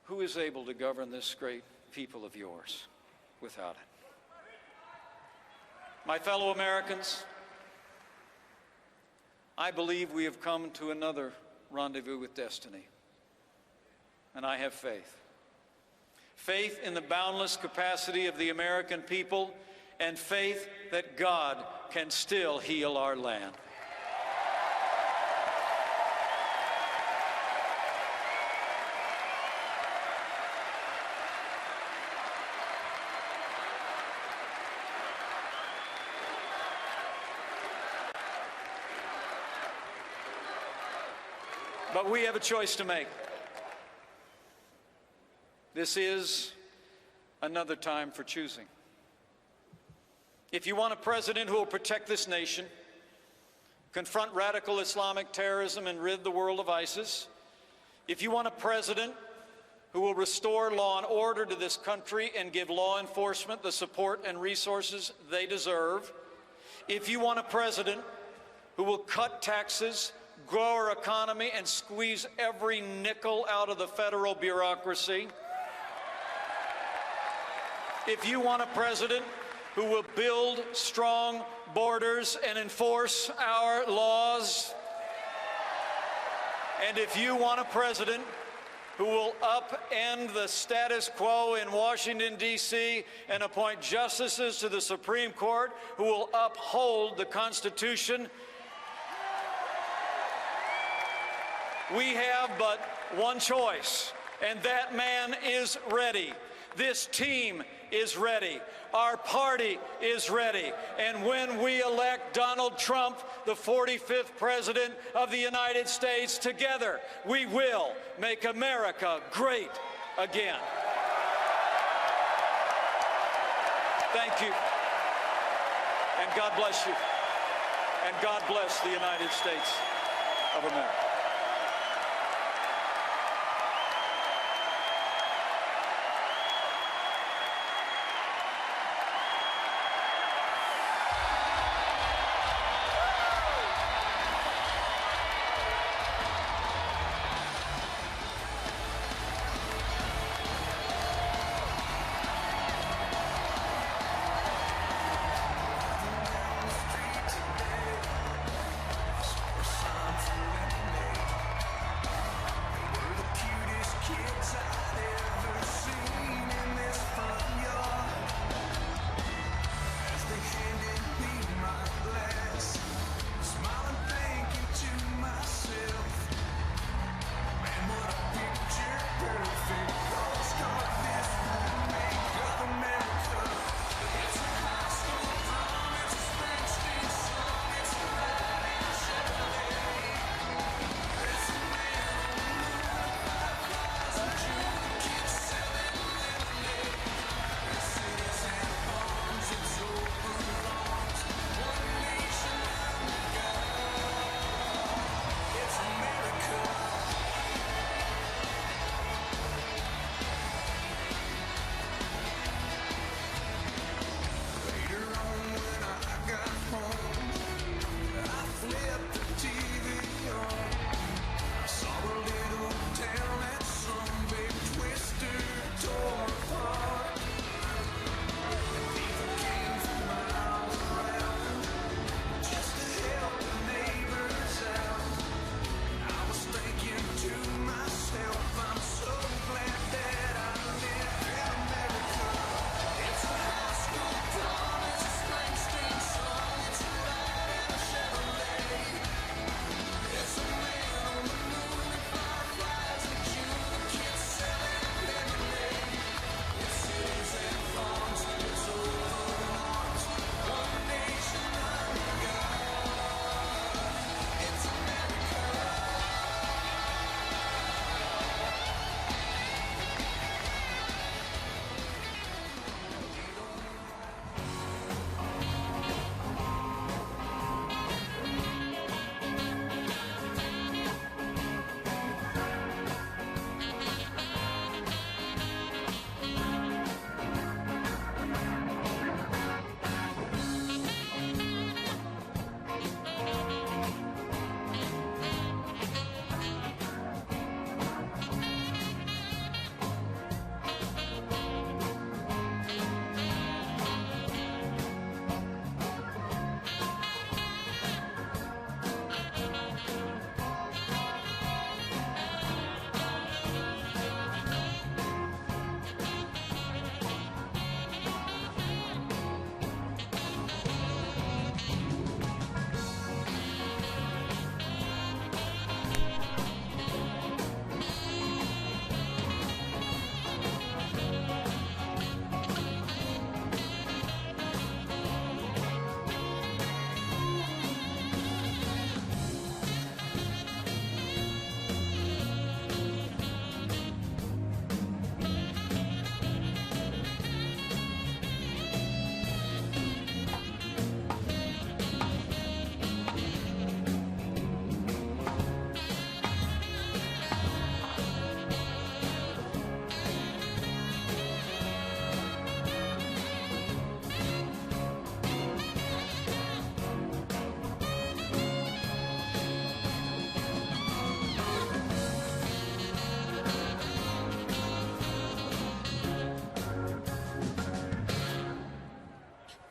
who is able to govern this great people of yours without it. My fellow Americans, I believe we have come to another rendezvous with destiny. And I have faith. Faith in the boundless capacity of the American people, and faith that God can still heal our land. But we have a choice to make. This is another time for choosing. If you want a president who will protect this nation, confront radical Islamic terrorism, and rid the world of ISIS, if you want a president who will restore law and order to this country and give law enforcement the support and resources they deserve, if you want a president who will cut taxes, grow our economy, and squeeze every nickel out of the federal bureaucracy, if you want a president who will build strong borders and enforce our laws, and if you want a president who will upend the status quo in Washington, D.C., and appoint justices to the Supreme Court who will uphold the Constitution, we have but one choice, and that man is ready. This team is ready. Our party is ready. And when we elect Donald Trump, the 45th President of the United States, together, we will make America great again. Thank you. And God bless you. And God bless the United States of America.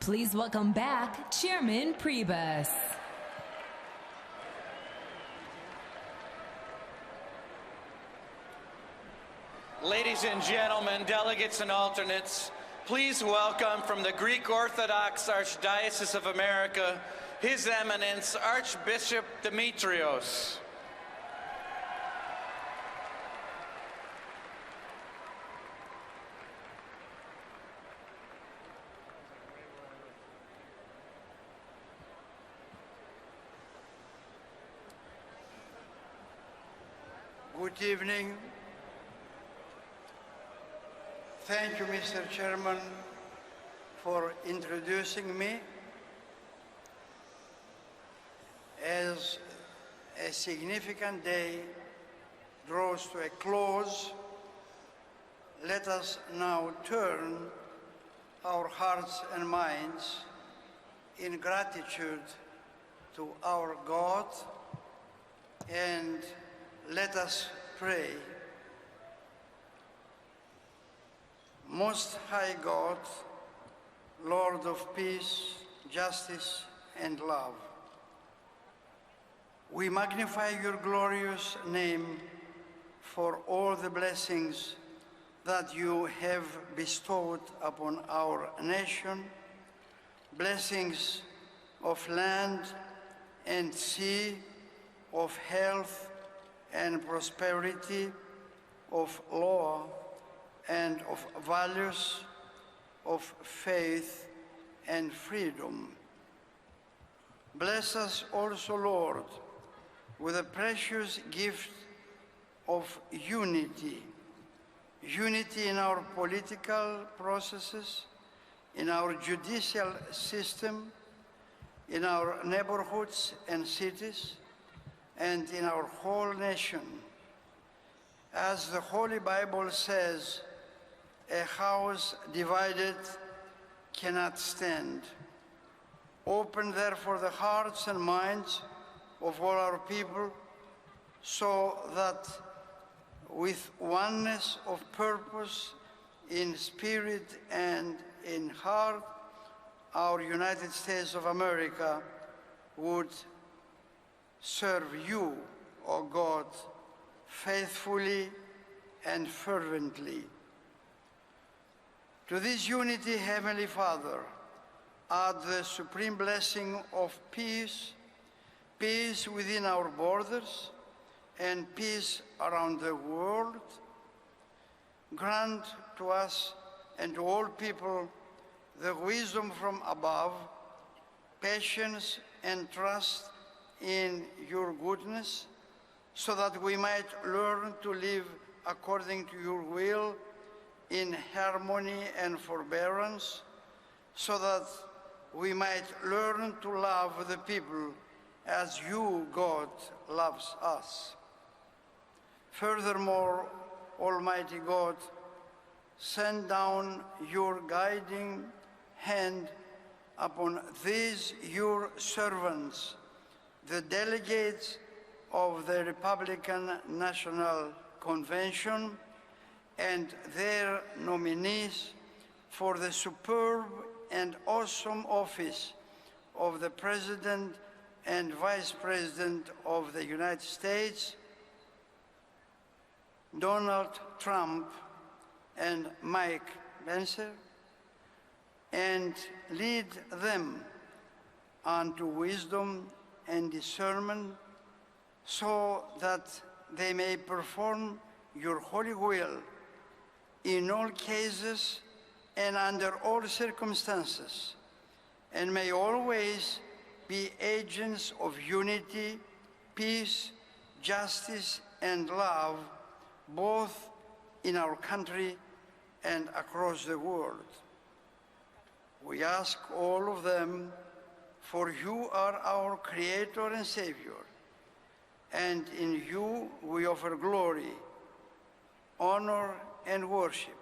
Please welcome back Chairman Priebus. Ladies and gentlemen, delegates and alternates, please welcome from the Greek Orthodox Archdiocese of America, His Eminence Archbishop Demetrios. Good evening. Thank you, Mr. Chairman, for introducing me. As a significant day draws to a close, let us now turn our hearts and minds in gratitude to our God, and let us pray. Most High God, Lord of peace, justice, and love, we magnify your glorious name for all the blessings that you have bestowed upon our nation, blessings of land and sea, of health and prosperity, of law and of values, of faith and freedom. Bless us also, Lord, with a precious gift of unity. Unity in our political processes, in our judicial system, in our neighborhoods and cities, and in our whole nation. As the Holy Bible says, a house divided cannot stand. Open therefore the hearts and minds of all our people, so that with oneness of purpose in spirit and in heart, our United States of America would serve you, O God, faithfully and fervently. To this unity, Heavenly Father, add the supreme blessing of peace, peace within our borders, and peace around the world. Grant to us and to all people the wisdom from above, patience and trust in your goodness, so that we might learn to live according to your will in harmony and forbearance, so that we might learn to love the people as you, God, loves us. Furthermore, Almighty God, send down your guiding hand upon these your servants, the delegates of the Republican National Convention, and their nominees for the superb and awesome office of the President and Vice President of the United States, Donald Trump and Mike Pence, and lead them unto wisdom and discernment, so that they may perform your holy will in all cases and under all circumstances, and may always be agents of unity, peace, justice, and love, both in our country and across the world. We ask all of them, for you are our Creator and Savior, and in you we offer glory, honor, and worship,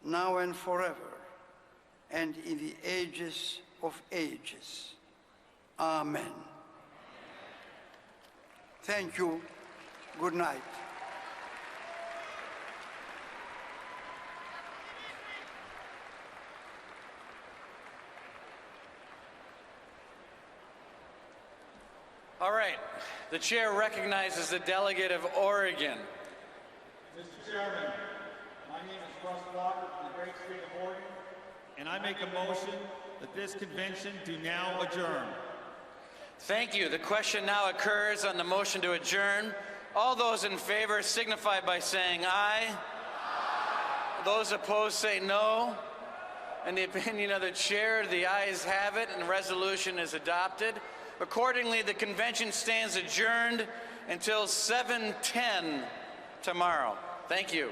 now and forever, and in the ages of ages. Amen. Thank you. Good night. All right. The chair recognizes the delegate of Oregon. Mr. Chairman, my name is Russ Walker from the great state of Oregon, and I make a motion that this convention do now adjourn. Thank you. The question now occurs on the motion to adjourn. All those in favor signify by saying aye. Those opposed say no. In the opinion of the chair, the ayes have it, and the resolution is adopted. Accordingly, the convention stands adjourned until 7:10 tomorrow. Thank you.